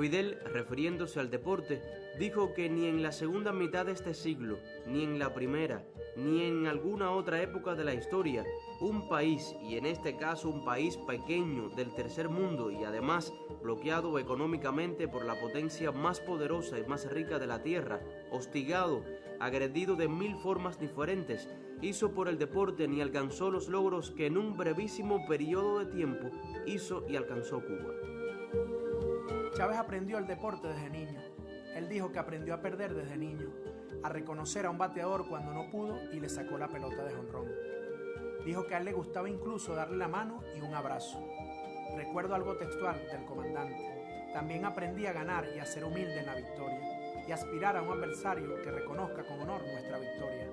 Fidel, refiriéndose al deporte, dijo que ni en la segunda mitad de este siglo, ni en la primera, ni en alguna otra época de la historia, un país, y en este caso un país pequeño del tercer mundo y además bloqueado económicamente por la potencia más poderosa y más rica de la tierra, hostigado, agredido de 1000 formas diferentes, hizo por el deporte ni alcanzó los logros que en un brevísimo periodo de tiempo hizo y alcanzó Cuba. Chávez aprendió el deporte desde niño. Él dijo que aprendió a perder desde niño, a reconocer a un bateador cuando no pudo y le sacó la pelota de jonrón. Dijo que a él le gustaba incluso darle la mano y un abrazo. Recuerdo algo textual del comandante. También aprendí a ganar y a ser humilde en la victoria y aspirar a un adversario que reconozca con honor nuestra victoria.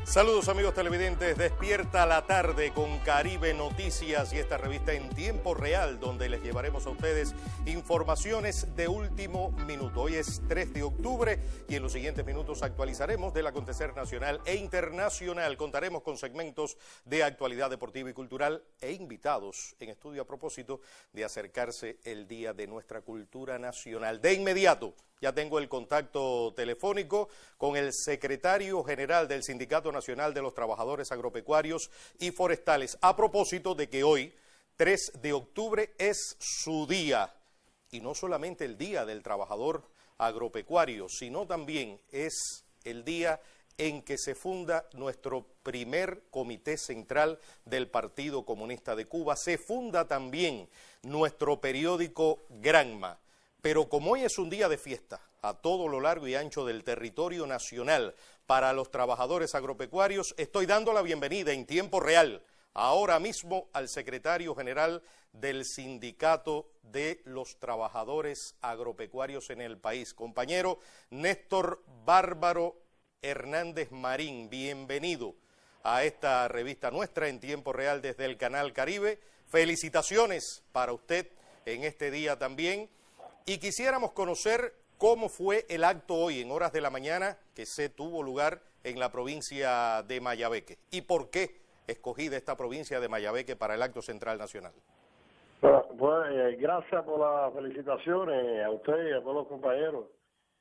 Saludos amigos televidentes, despierta la tarde con Caribe Noticias y esta revista en tiempo real donde les llevaremos a ustedes informaciones de último minuto. Hoy es 3 de octubre y en los siguientes minutos actualizaremos del acontecer nacional e internacional. Contaremos con segmentos de actualidad deportiva y cultural e invitados en estudio a propósito de acercarse el Día de nuestra Cultura Nacional. De inmediato ya tengo el contacto telefónico con el secretario general del Sindicato Nacional de los Trabajadores Agropecuarios y Forestales, a propósito de que hoy, 3 de octubre, es su día. Y no solamente el Día del Trabajador Agropecuario, sino también es el día en que se funda nuestro primer Comité Central del Partido Comunista de Cuba. Se funda también nuestro periódico Granma. Pero como hoy es un día de fiesta a todo lo largo y ancho del territorio nacional para los trabajadores agropecuarios, estoy dando la bienvenida en tiempo real ahora mismo al secretario general del Sindicato de los Trabajadores Agropecuarios en el país, compañero Néstor Bárbaro Hernández Marín. Bienvenido a esta revista nuestra en tiempo real desde el Canal Caribe. Felicitaciones para usted en este día también. Y quisiéramos conocer cómo fue el acto hoy en horas de la mañana que se tuvo lugar en la provincia de Mayabeque y por qué escogida esta provincia de Mayabeque para el acto central nacional. Pues gracias por las felicitaciones a usted y a todos los compañeros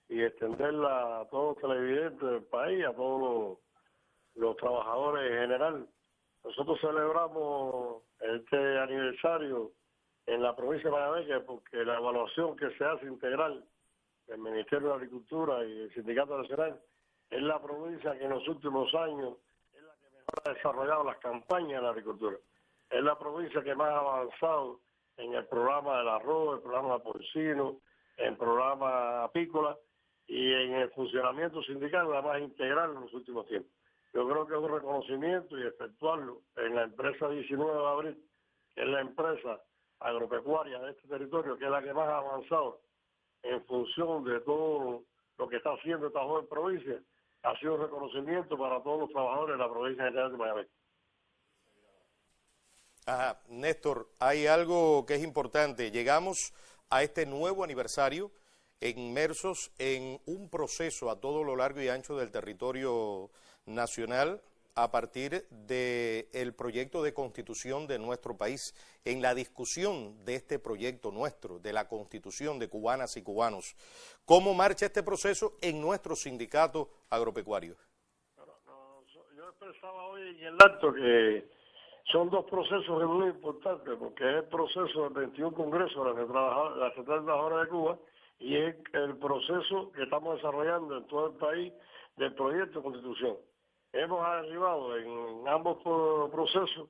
y extenderla a todos los televidentes del país, a todos los trabajadores en general. Nosotros celebramos este aniversario en la provincia de Mayabeque porque la evaluación que se hace integral del Ministerio de Agricultura y el Sindicato Nacional es la provincia que en los últimos años es la que mejor ha desarrollado las campañas de la agricultura. Es la provincia que más ha avanzado en el programa del arroz, el programa porcino, en el programa apícola y en el funcionamiento sindical la más integral en los últimos tiempos. Yo creo que es un reconocimiento y efectuarlo en la empresa 19 de abril, que es la empresa agropecuaria de este territorio, que es la que más ha avanzado en función de todo lo que está haciendo esta joven provincia, ha sido un reconocimiento para todos los trabajadores de la provincia general de Mayabeque. Ajá, Néstor, hay algo que es importante. Llegamos a este nuevo aniversario inmersos en un proceso a todo lo largo y ancho del territorio nacional a partir del proyecto de constitución de nuestro país, en la discusión de este proyecto nuestro, de la constitución de cubanas y cubanos. ¿Cómo marcha este proceso en nuestro sindicato agropecuario? Yo expresaba hoy en el acto que son dos procesos muy importantes, porque es el proceso del 21 Congreso de la Central Trabajadora de Cuba y es el proceso que estamos desarrollando en todo el país del proyecto de constitución. Hemos arribado en ambos procesos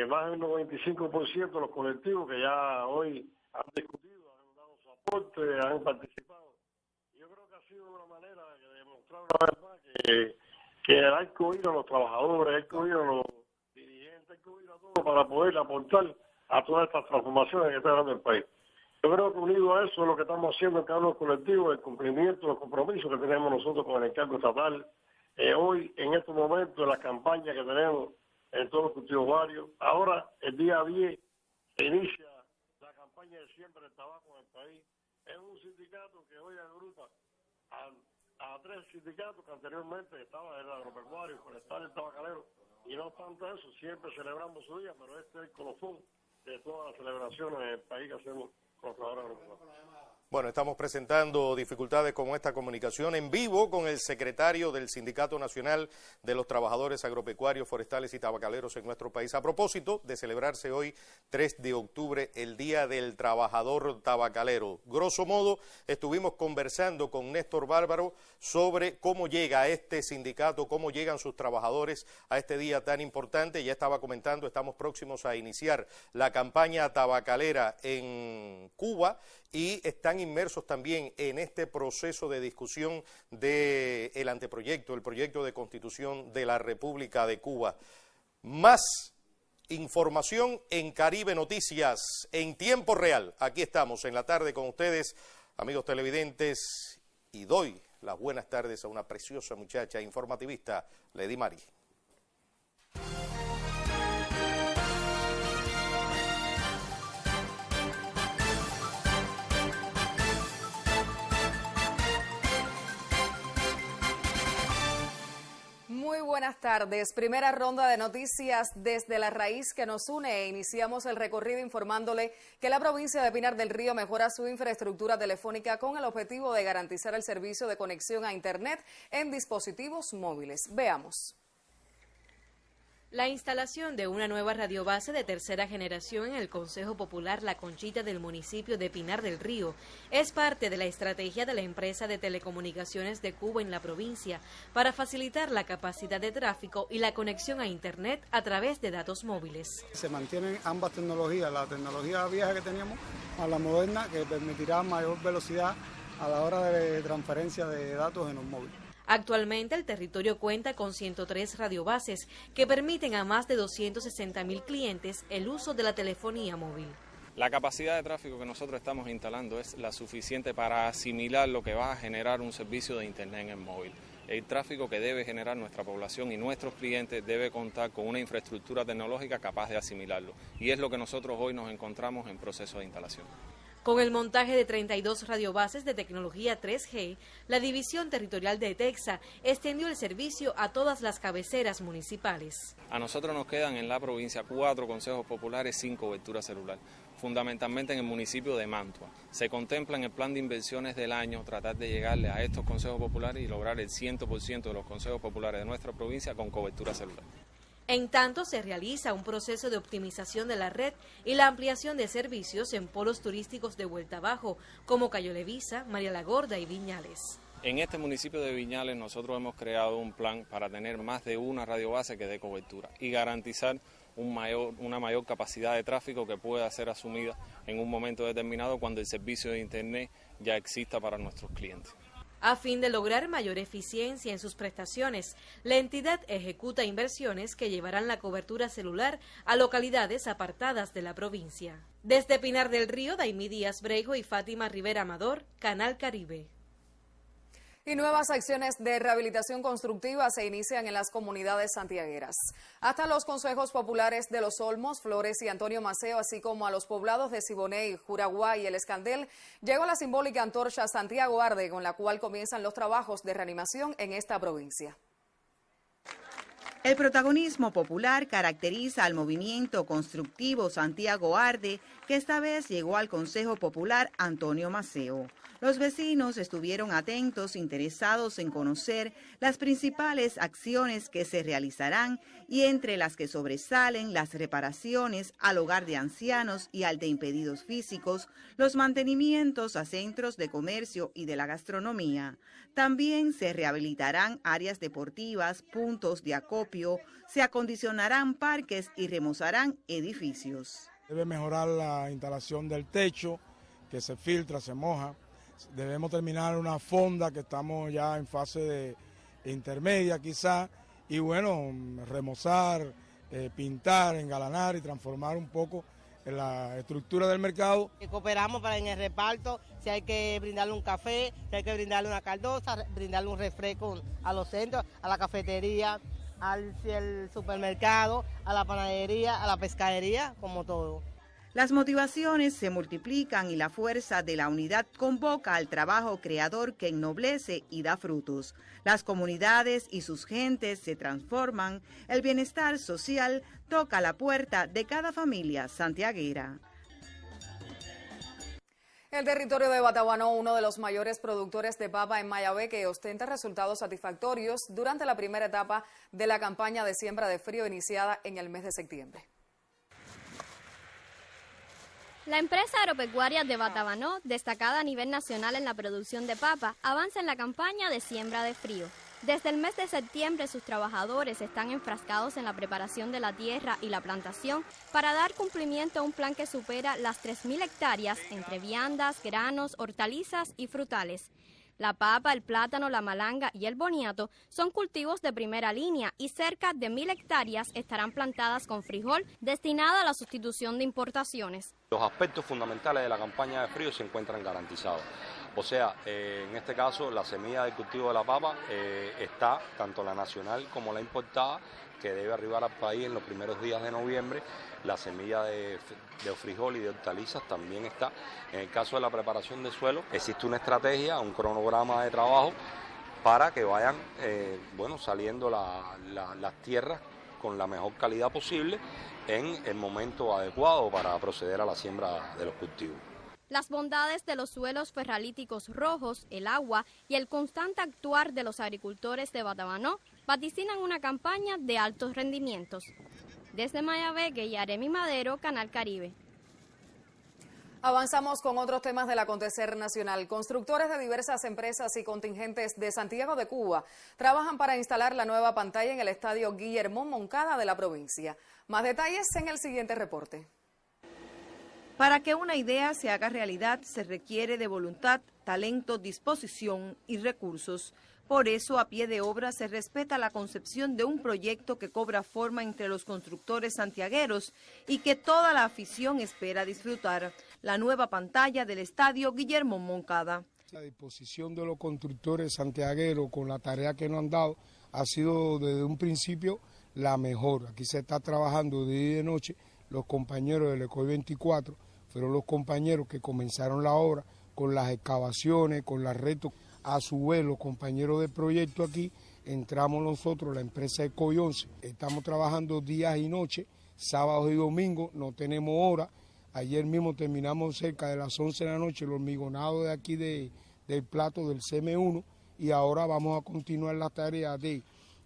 más del 95% de los colectivos que ya hoy han discutido, han dado su aporte, han participado. Yo creo que ha sido una manera de demostrar una vez más que hay que oír a los trabajadores, hay que oír a los dirigentes, hay que oír a todos para poder aportar a todas estas transformaciones que está dando el país. Yo creo que unido a eso es lo que estamos haciendo en cada uno de los colectivos, el cumplimiento de los compromisos que tenemos nosotros con el encargo estatal. Hoy, en estos momentos, las campañas que tenemos en todos los cultivos varios. Ahora, el día 10, se inicia la campaña de siembra del tabaco en el país. Es un sindicato que hoy agrupa a tres sindicatos que anteriormente estaban el agropecuario, el forestal y el tabacalero. Y no obstante eso, siempre celebramos su día, pero este es el colofón de todas las celebraciones en el país que hacemos con los trabajadores agropecuarios. Bueno, estamos presentando dificultades con esta comunicación en vivo con el secretario del Sindicato Nacional de los Trabajadores Agropecuarios, Forestales y Tabacaleros en nuestro país. A propósito de celebrarse hoy, 3 de octubre, el Día del Trabajador Tabacalero. Grosso modo, estuvimos conversando con Néstor Bárbaro sobre cómo llega a este sindicato, cómo llegan sus trabajadores a este día tan importante. Ya estaba comentando, estamos próximos a iniciar la campaña tabacalera en Cuba y están inmersos también en este proceso de discusión del anteproyecto, el proyecto de constitución de la República de Cuba. Más información en Caribe Noticias en tiempo real. Aquí estamos en la tarde con ustedes, amigos televidentes, y doy las buenas tardes a una preciosa muchacha informativista, Lady Mari. Muy buenas tardes. Primera ronda de noticias desde la raíz que nos une. Iniciamos el recorrido informándole que la provincia de Pinar del Río mejora su infraestructura telefónica con el objetivo de garantizar el servicio de conexión a Internet en dispositivos móviles. Veamos. La instalación de una nueva radiobase de tercera generación en el Consejo Popular La Conchita del municipio de Pinar del Río es parte de la estrategia de la empresa de telecomunicaciones de Cuba en la provincia para facilitar la capacidad de tráfico y la conexión a Internet a través de datos móviles. Se mantienen ambas tecnologías, la tecnología vieja que teníamos a la moderna, que permitirá mayor velocidad a la hora de transferencia de datos en los móviles. Actualmente el territorio cuenta con 103 radiobases que permiten a más de 260.000 clientes el uso de la telefonía móvil. La capacidad de tráfico que nosotros estamos instalando es la suficiente para asimilar lo que va a generar un servicio de Internet en el móvil. El tráfico que debe generar nuestra población y nuestros clientes debe contar con una infraestructura tecnológica capaz de asimilarlo. Y es lo que nosotros hoy nos encontramos en proceso de instalación. Con el montaje de 32 radiobases de tecnología 3G, la División Territorial de Texa extendió el servicio a todas las cabeceras municipales. A nosotros nos quedan en la provincia 4 consejos populares sin cobertura celular, fundamentalmente en el municipio de Mantua. Se contempla en el plan de inversiones del año tratar de llegarle a estos consejos populares y lograr el 100% de los consejos populares de nuestra provincia con cobertura celular. En tanto, se realiza un proceso de optimización de la red y la ampliación de servicios en polos turísticos de vuelta abajo, como Cayo Levisa, María la Gorda y Viñales. En este municipio de Viñales nosotros hemos creado un plan para tener más de una radiobase que dé cobertura y garantizar una mayor capacidad de tráfico que pueda ser asumida en un momento determinado cuando el servicio de Internet ya exista para nuestros clientes. A fin de lograr mayor eficiencia en sus prestaciones, la entidad ejecuta inversiones que llevarán la cobertura celular a localidades apartadas de la provincia. Desde Pinar del Río, Daimí Díaz Breijo y Fátima Rivera Amador, Canal Caribe. Y nuevas acciones de rehabilitación constructiva se inician en las comunidades santiagueras. Hasta los consejos populares de Los Olmos, Flores y Antonio Maceo, así como a los poblados de Siboney, Juraguá y El Escandel, llegó la simbólica antorcha Santiago Arde, con la cual comienzan los trabajos de reanimación en esta provincia. El protagonismo popular caracteriza al movimiento constructivo Santiago Arde, que esta vez llegó al Consejo Popular Antonio Maceo. Los vecinos estuvieron atentos, interesados en conocer las principales acciones que se realizarán y entre las que sobresalen las reparaciones al hogar de ancianos y al de impedidos físicos, los mantenimientos a centros de comercio y de la gastronomía. También se rehabilitarán áreas deportivas, puntos de acopio, se acondicionarán parques y remozarán edificios. Debe mejorar la instalación del techo, que se filtra, se moja. Debemos terminar una fonda que estamos ya en fase de intermedia quizá, y bueno, remozar, pintar, engalanar y transformar un poco en la estructura del mercado. Cooperamos para en el reparto, si hay que brindarle un café, si hay que brindarle una caldosa, brindarle un refresco a los centros, a la cafetería, al supermercado, a la panadería, a la pescadería, como todo. Las motivaciones se multiplican y la fuerza de la unidad convoca al trabajo creador que ennoblece y da frutos. Las comunidades y sus gentes se transforman, el bienestar social toca la puerta de cada familia santiaguera. El territorio de Batabanó, uno de los mayores productores de papa en Mayabeque, ostenta resultados satisfactorios durante la primera etapa de la campaña de siembra de frío iniciada en el mes de septiembre. La empresa agropecuaria de Batabanó, destacada a nivel nacional en la producción de papa, avanza en la campaña de siembra de frío. Desde el mes de septiembre, sus trabajadores están enfrascados en la preparación de la tierra y la plantación para dar cumplimiento a un plan que supera las 3.000 hectáreas entre viandas, granos, hortalizas y frutales. La papa, el plátano, la malanga y el boniato son cultivos de primera línea y cerca de 1.000 hectáreas estarán plantadas con frijol destinada a la sustitución de importaciones. Los aspectos fundamentales de la campaña de frío se encuentran garantizados. O sea, en este caso la semilla del cultivo de la papa está, tanto la nacional como la importada, que debe arribar al país en los primeros días de noviembre. La semilla de frijol y de hortalizas también está. En el caso de la preparación de suelo, existe una estrategia, un cronograma de trabajo para que vayan saliendo las tierras con la mejor calidad posible en el momento adecuado para proceder a la siembra de los cultivos. Las bondades de los suelos ferralíticos rojos, el agua y el constante actuar de los agricultores de Batabanó vaticinan una campaña de altos rendimientos. Desde Mayabeque, Yaremi Madero, Canal Caribe. Avanzamos con otros temas del acontecer nacional. Constructores de diversas empresas y contingentes de Santiago de Cuba trabajan para instalar la nueva pantalla en el estadio Guillermo Moncada de la provincia. Más detalles en el siguiente reporte. Para que una idea se haga realidad se requiere de voluntad, talento, disposición y recursos. Por eso, a pie de obra se respeta la concepción de un proyecto que cobra forma entre los constructores santiagueros y que toda la afición espera disfrutar, la nueva pantalla del estadio Guillermo Moncada. La disposición de los constructores santiagueros con la tarea que nos han dado ha sido desde un principio la mejor. Aquí se está trabajando de día y de noche. Los compañeros del ECOI 24 fueron los compañeros que comenzaron la obra con las excavaciones, con las retos. A su vez, los compañeros del proyecto aquí, entramos nosotros, la empresa ECOI 11. Estamos trabajando días y noches, sábados y domingos, no tenemos hora. Ayer mismo terminamos cerca de las 11 de la noche el hormigonado de aquí del plato del CM1 y ahora vamos a continuar la tarea de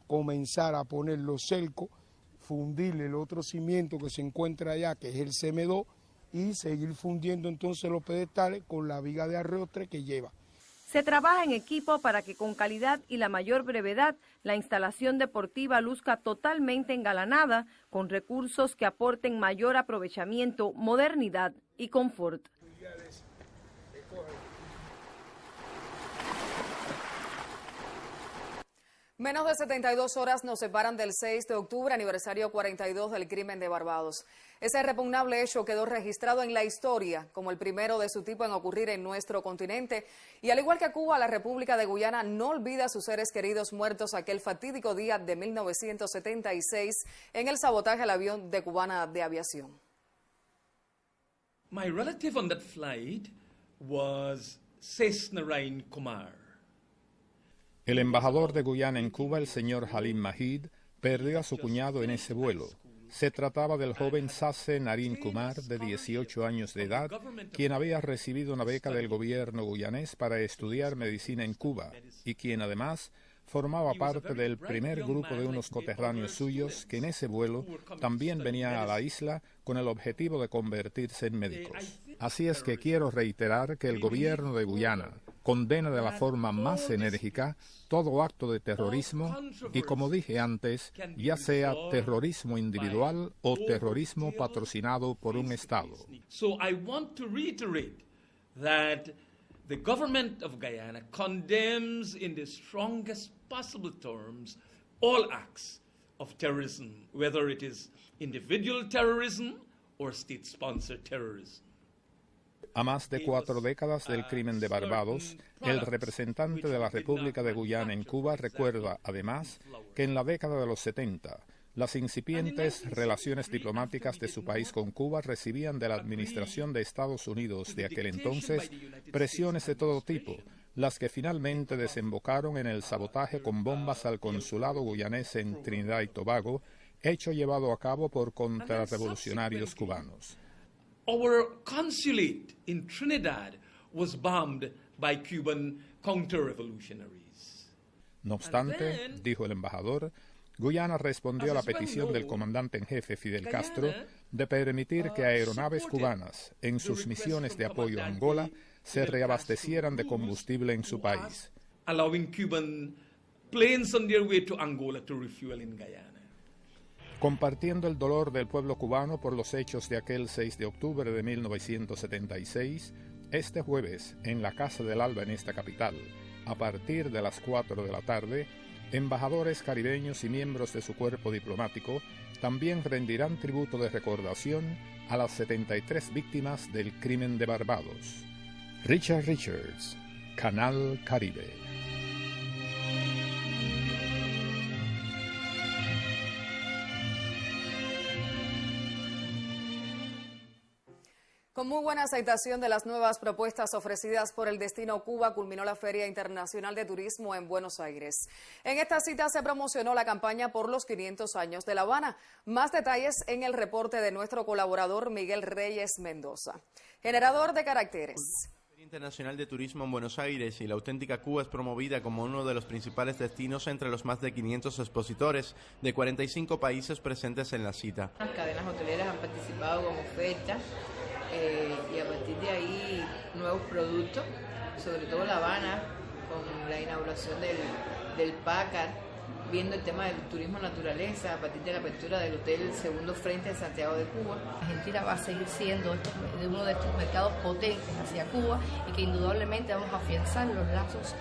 comenzar a poner los cercos, fundir el otro cimiento que se encuentra allá, que es el CM2, y seguir fundiendo entonces los pedestales con la viga de arrastre que lleva. Se trabaja en equipo para que con calidad y la mayor brevedad la instalación deportiva luzca totalmente engalanada con recursos que aporten mayor aprovechamiento, modernidad y confort. Menos de 72 horas nos separan del 6 de octubre, aniversario 42 del crimen de Barbados. Ese repugnable hecho quedó registrado en la historia como el primero de su tipo en ocurrir en nuestro continente. Y al igual que Cuba, la República de Guyana no olvida a sus seres queridos muertos aquel fatídico día de 1976 en el sabotaje al avión de Cubana de Aviación. My relative on that flight was Sesnarain Kumar. El embajador de Guyana en Cuba, el señor Halim Mahid, perdió a su cuñado en ese vuelo. Se trataba del joven Sase Naren Kumar, de 18 años de edad, quien había recibido una beca del gobierno guyanés para estudiar medicina en Cuba y quien además formaba parte del primer grupo de unos coterráneos suyos que en ese vuelo también venían a la isla con el objetivo de convertirse en médicos. Así es que quiero reiterar que el gobierno de Guyana condena de la forma más enérgica todo acto de terrorismo y, como dije antes, ya sea terrorismo individual o terrorismo patrocinado por un Estado. So I want to reiterate that the government of Guyana condemns in the strongest possible terms all acts of terrorism, whether it is individual terrorism or state-sponsored terrorism. A más de 4 décadas del crimen de Barbados, el representante de la República de Guyana en Cuba recuerda, además, que en la década de los 70, las incipientes relaciones diplomáticas de su país con Cuba recibían de la administración de Estados Unidos de aquel entonces presiones de todo tipo, las que finalmente desembocaron en el sabotaje con bombas al consulado guyanés en Trinidad y Tobago, hecho llevado a cabo por contrarrevolucionarios cubanos. Our consulate in Trinidad was bombed by Cuban counter-revolutionaries. No obstante, dijo el embajador, Guyana respondió a la petición del comandante en jefe Fidel Castro de permitir que aeronaves cubanas, en sus misiones de apoyo a Angola, se reabastecieran de combustible en su país. Allowing Cuban planes on their way to Angola to refuel in Guyana. Compartiendo el dolor del pueblo cubano por los hechos de aquel 6 de octubre de 1976, este jueves, en la Casa del Alba en esta capital, a partir de las 4 de la tarde, embajadores caribeños y miembros de su cuerpo diplomático también rendirán tributo de recordación a las 73 víctimas del crimen de Barbados. Richard Richards, Canal Caribe. Con muy buena aceptación de las nuevas propuestas ofrecidas por el Destino Cuba, culminó la Feria Internacional de Turismo en Buenos Aires. En esta cita se promocionó la campaña por los 500 años de La Habana. Más detalles en el reporte de nuestro colaborador Miguel Reyes Mendoza. Generador de caracteres. Internacional de Turismo en Buenos Aires y la auténtica Cuba es promovida como uno de los principales destinos entre los más de 500 expositores de 45 países presentes en la cita. Las cadenas hoteleras han participado con ofertas y a partir de ahí nuevos productos, sobre todo La Habana, con la inauguración del PACAR, viendo el tema del turismo naturaleza a partir de la apertura del Hotel Segundo Frente de Santiago de Cuba. Argentina va a seguir siendo uno de estos mercados potentes hacia Cuba y que indudablemente vamos a afianzar los lazos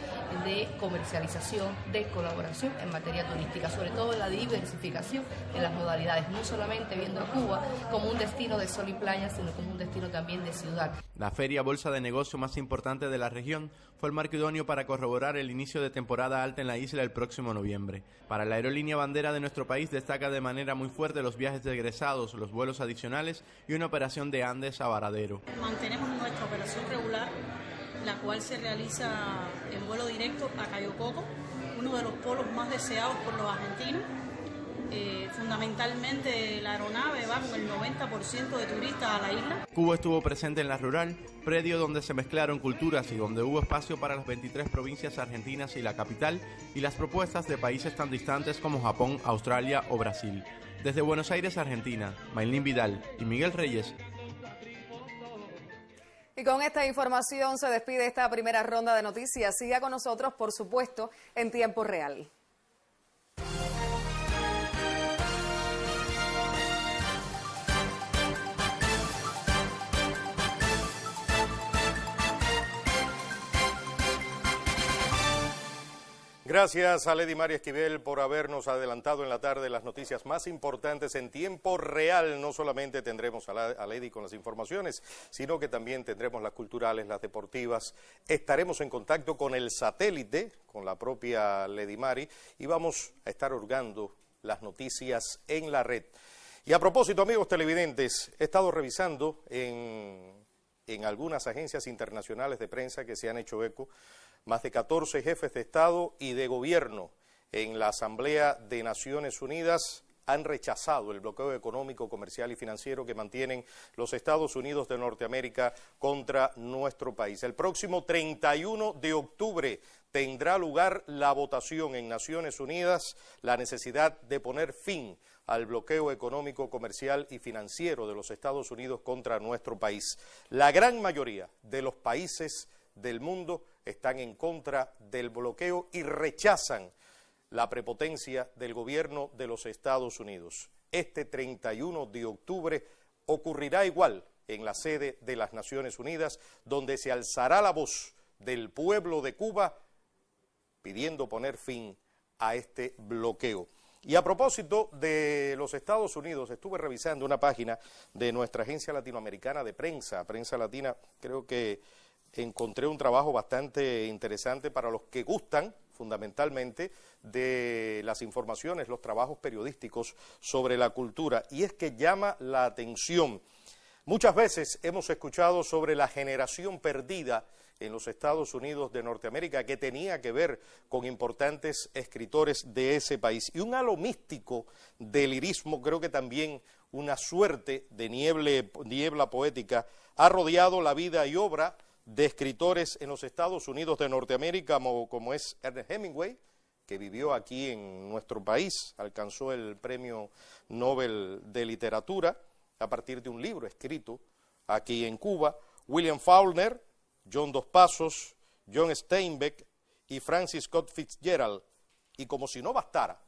de comercialización, de colaboración en materia turística, sobre todo la diversificación en las modalidades, no solamente viendo a Cuba como un destino de sol y playa, sino como un destino también de ciudad. La feria bolsa de negocio más importante de la región fue el marco idóneo para corroborar el inicio de temporada alta en la isla el próximo noviembre. Para la aerolínea bandera de nuestro país destaca de manera muy fuerte los viajes de egresados, los vuelos adicionales y una operación de Andes a Varadero. Mantenemos nuestra operación regular, la cual se realiza en vuelo directo a Cayo Coco, uno de los polos más deseados por los argentinos. Fundamentalmente la aeronave va con el 90% de turistas a la isla. Cuba estuvo presente en la rural, predio donde se mezclaron culturas y donde hubo espacio para las 23 provincias argentinas y la capital y las propuestas de países tan distantes como Japón, Australia o Brasil. Desde Buenos Aires, Argentina, Maylin Vidal y Miguel Reyes. Y con esta información se despide esta primera ronda de noticias. Siga con nosotros, por supuesto, en tiempo real. Gracias a Lady María Esquivel por habernos adelantado en la tarde las noticias más importantes en tiempo real. No solamente tendremos a Lady con las informaciones, sino que también tendremos las culturales, las deportivas. Estaremos en contacto con el satélite, con la propia Lady Mari, y vamos a estar hurgando las noticias en la red. Y a propósito, amigos televidentes, he estado revisando en algunas agencias internacionales de prensa que se han hecho eco. Más de 14 jefes de Estado y de Gobierno en la Asamblea de Naciones Unidas han rechazado el bloqueo económico, comercial y financiero que mantienen los Estados Unidos de Norteamérica contra nuestro país. El próximo 31 de octubre tendrá lugar la votación en Naciones Unidas, la necesidad de poner fin al bloqueo económico, comercial y financiero de los Estados Unidos contra nuestro país. La gran mayoría de los países del mundo están en contra del bloqueo y rechazan la prepotencia del gobierno de los Estados Unidos. Este 31 de octubre ocurrirá igual en la sede de las Naciones Unidas, donde se alzará la voz del pueblo de Cuba pidiendo poner fin a este bloqueo. Y a propósito de los Estados Unidos, estuve revisando una página de nuestra agencia latinoamericana de prensa, Prensa Latina. Creo que encontré un trabajo bastante interesante para los que gustan fundamentalmente de las informaciones, los trabajos periodísticos sobre la cultura, y es que llama la atención. Muchas veces hemos escuchado sobre la generación perdida en los Estados Unidos de Norteamérica, que tenía que ver con importantes escritores de ese país. Y un halo místico de lirismo, creo que también una suerte de niebla poética, ha rodeado la vida y obra de escritores en los Estados Unidos de Norteamérica, como es Ernest Hemingway, que vivió aquí en nuestro país, alcanzó el Premio Nobel de Literatura a partir de un libro escrito aquí en Cuba. William Faulkner, John Dos Passos, John Steinbeck y Francis Scott Fitzgerald. Y como si no bastara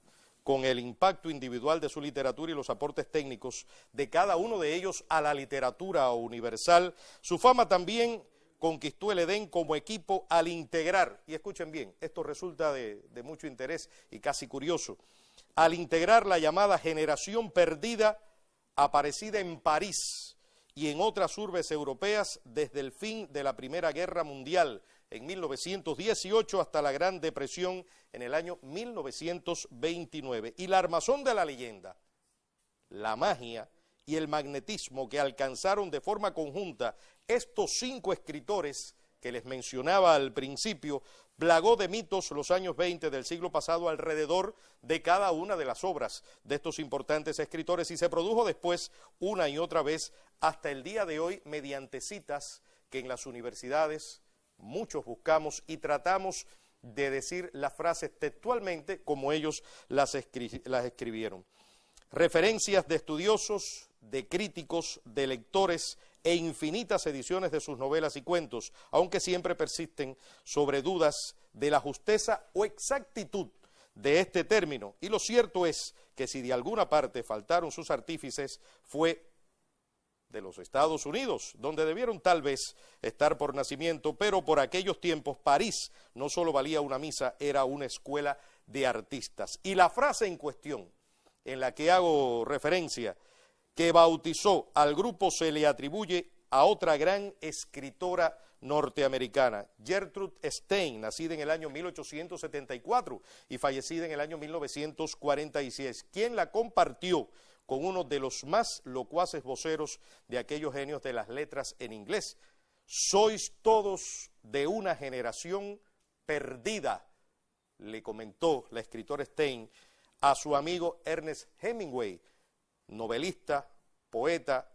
con el impacto individual de su literatura y los aportes técnicos de cada uno de ellos a la literatura universal, su fama también conquistó el Edén como equipo al integrar, y escuchen bien, esto resulta de mucho interés y casi curioso, al integrar la llamada generación perdida aparecida en París y en otras urbes europeas desde el fin de la Primera Guerra Mundial en 1918 hasta la Gran Depresión en el año 1929. Y la armazón de la leyenda, la magia y el magnetismo que alcanzaron de forma conjunta estos 5 escritores que les mencionaba al principio, plagó de mitos los años 20 del siglo pasado alrededor de cada una de las obras de estos importantes escritores y se produjo después una y otra vez hasta el día de hoy mediante citas que en las universidades muchos buscamos y tratamos de decir las frases textualmente como ellos las escribieron. Referencias de estudiosos, de críticos, de lectores e infinitas ediciones de sus novelas y cuentos, aunque siempre persisten sobre dudas de la justeza o exactitud de este término. Y lo cierto es que si de alguna parte faltaron sus artífices, fue de los Estados Unidos, donde debieron tal vez estar por nacimiento, pero por aquellos tiempos París no solo valía una misa, era una escuela de artistas. Y la frase en cuestión, en la que hago referencia, que bautizó al grupo, se le atribuye a otra gran escritora norteamericana, Gertrude Stein, nacida en el año 1874 y fallecida en el año 1946, quien la compartió con uno de los más locuaces voceros de aquellos genios de las letras en inglés. Sois todos de una generación perdida, le comentó la escritora Stein a su amigo Ernest Hemingway, novelista, poeta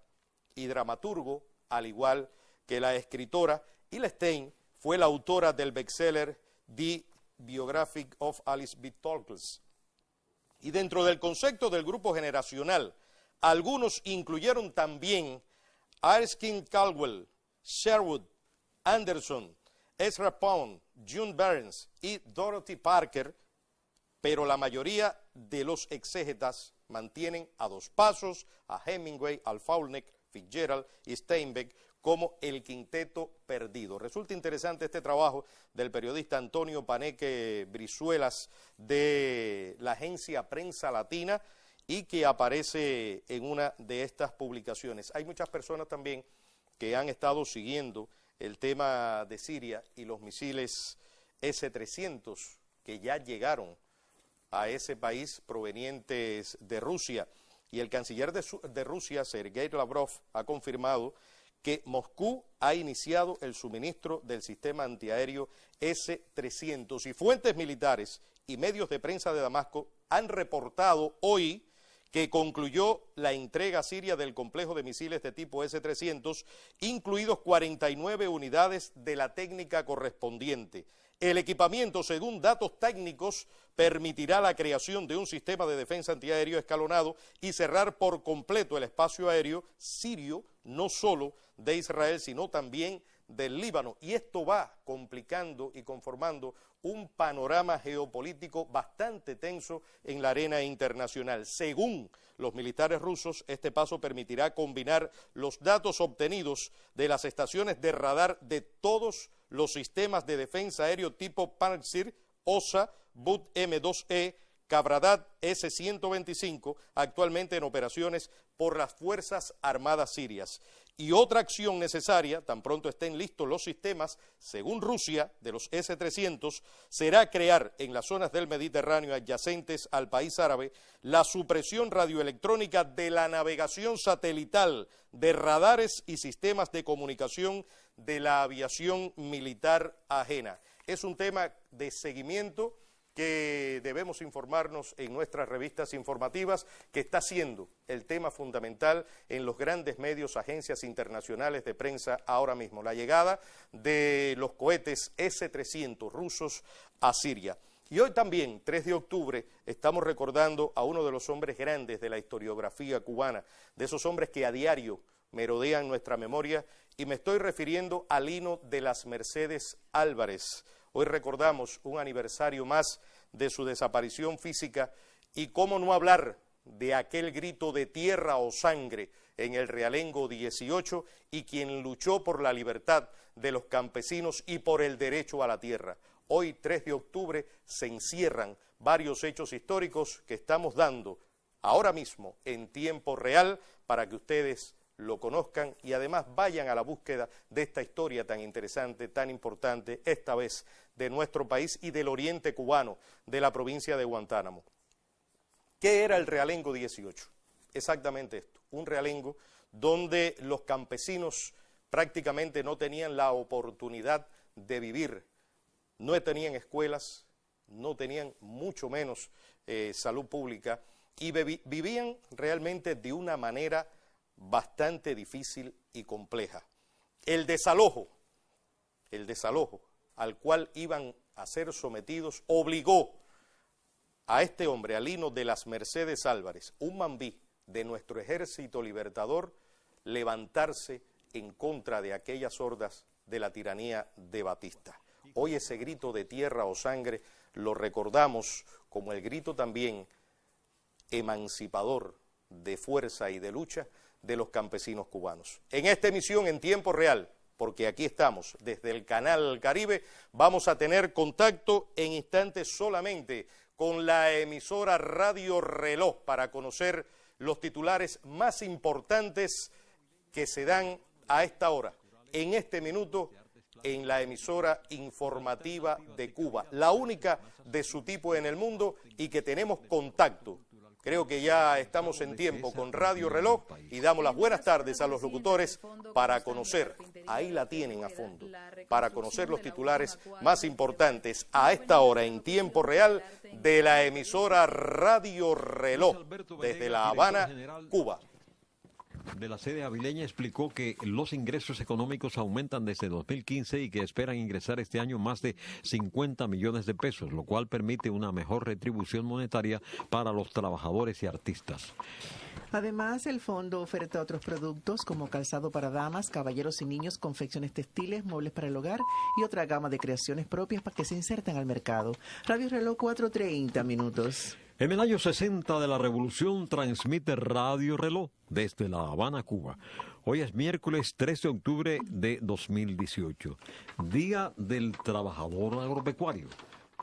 y dramaturgo, al igual que la escritora, y la Stein fue la autora del bestseller The Biography of Alice B. Toklas. Y dentro del concepto del grupo generacional, algunos incluyeron también a Erskine Caldwell, Sherwood, Anderson, Ezra Pound, June Barnes y Dorothy Parker, pero la mayoría de los exégetas mantienen a Dos Passos, a Hemingway, al Faulkner, Fitzgerald y Steinbeck como el quinteto perdido. Resulta interesante este trabajo del periodista Antonio Paneque Brizuelas de la agencia Prensa Latina y que aparece en una de estas publicaciones. Hay muchas personas también que han estado siguiendo el tema de Siria y los misiles S-300 que ya llegaron a ese país provenientes de Rusia. Y el canciller de Rusia, Sergei Lavrov, ha confirmado que Moscú ha iniciado el suministro del sistema antiaéreo S-300 y fuentes militares y medios de prensa de Damasco han reportado hoy que concluyó la entrega siria del complejo de misiles de tipo S-300, incluidos 49 unidades de la técnica correspondiente. El equipamiento, según datos técnicos, permitirá la creación de un sistema de defensa antiaéreo escalonado y cerrar por completo el espacio aéreo sirio, no solo de Israel, sino también del Líbano. Y esto va complicando y conformando un panorama geopolítico bastante tenso en la arena internacional. Según los militares rusos, este paso permitirá combinar los datos obtenidos de las estaciones de radar de todos los sistemas de defensa aéreo tipo Pantsir, OSA, Bud M2E, Kabradat S-125, actualmente en operaciones por las Fuerzas Armadas sirias. Y otra acción necesaria, tan pronto estén listos los sistemas, según Rusia, de los S-300, será crear en las zonas del Mediterráneo adyacentes al país árabe la supresión radioelectrónica de la navegación satelital, de radares y sistemas de comunicación de la aviación militar ajena. Es un tema de seguimiento que debemos informarnos en nuestras revistas informativas, que está siendo el tema fundamental en los grandes medios, agencias internacionales de prensa ahora mismo, la llegada de los cohetes S-300 rusos a Siria. Y hoy también, 3 de octubre, estamos recordando a uno de los hombres grandes de la historiografía cubana, de esos hombres que a diario merodean nuestra memoria, y me estoy refiriendo a Lino de las Mercedes Álvarez. Hoy recordamos un aniversario más de su desaparición física y cómo no hablar de aquel grito de tierra o sangre en el Realengo 18 y quien luchó por la libertad de los campesinos y por el derecho a la tierra. Hoy, 3 de octubre, se encierran varios hechos históricos que estamos dando ahora mismo en tiempo real para que ustedes lo conozcan y además vayan a la búsqueda de esta historia tan interesante, tan importante, esta vez de nuestro país y del oriente cubano, de la provincia de Guantánamo. ¿Qué era el Realengo 18? Exactamente esto, un realengo donde los campesinos prácticamente no tenían la oportunidad de vivir, no tenían escuelas, no tenían mucho menos salud pública y vivían realmente de una manera bastante difícil y compleja. El desalojo al cual iban a ser sometidos obligó a este hombre, a Lino de las Mercedes Álvarez, un mambí de nuestro ejército libertador, levantarse en contra de aquellas hordas de la tiranía de Batista. Hoy ese grito de tierra o sangre lo recordamos como el grito también emancipador de fuerza y de lucha de los campesinos cubanos. En esta emisión en tiempo real, porque aquí estamos desde el Canal Caribe, vamos a tener contacto en instantes solamente con la emisora Radio Reloj para conocer los titulares más importantes que se dan a esta hora, en este minuto, en la emisora informativa de Cuba, la única de su tipo en el mundo y que tenemos contacto. Creo que ya estamos en tiempo con Radio Reloj y damos las buenas tardes a los locutores para conocer, ahí la tienen a fondo, para conocer los titulares más importantes a esta hora en tiempo real de la emisora Radio Reloj desde La Habana, Cuba. De la sede avileña explicó que los ingresos económicos aumentan desde 2015 y que esperan ingresar este año más de 50 millones de pesos, lo cual permite una mejor retribución monetaria para los trabajadores y artistas. Además, el fondo oferta otros productos como calzado para damas, caballeros y niños, confecciones textiles, muebles para el hogar y otra gama de creaciones propias para que se inserten al mercado. Radio Reloj, 4:30 minutos. En el año 60 de la Revolución transmite Radio Reloj desde La Habana, Cuba. Hoy es miércoles 3 de octubre de 2018, Día del Trabajador Agropecuario.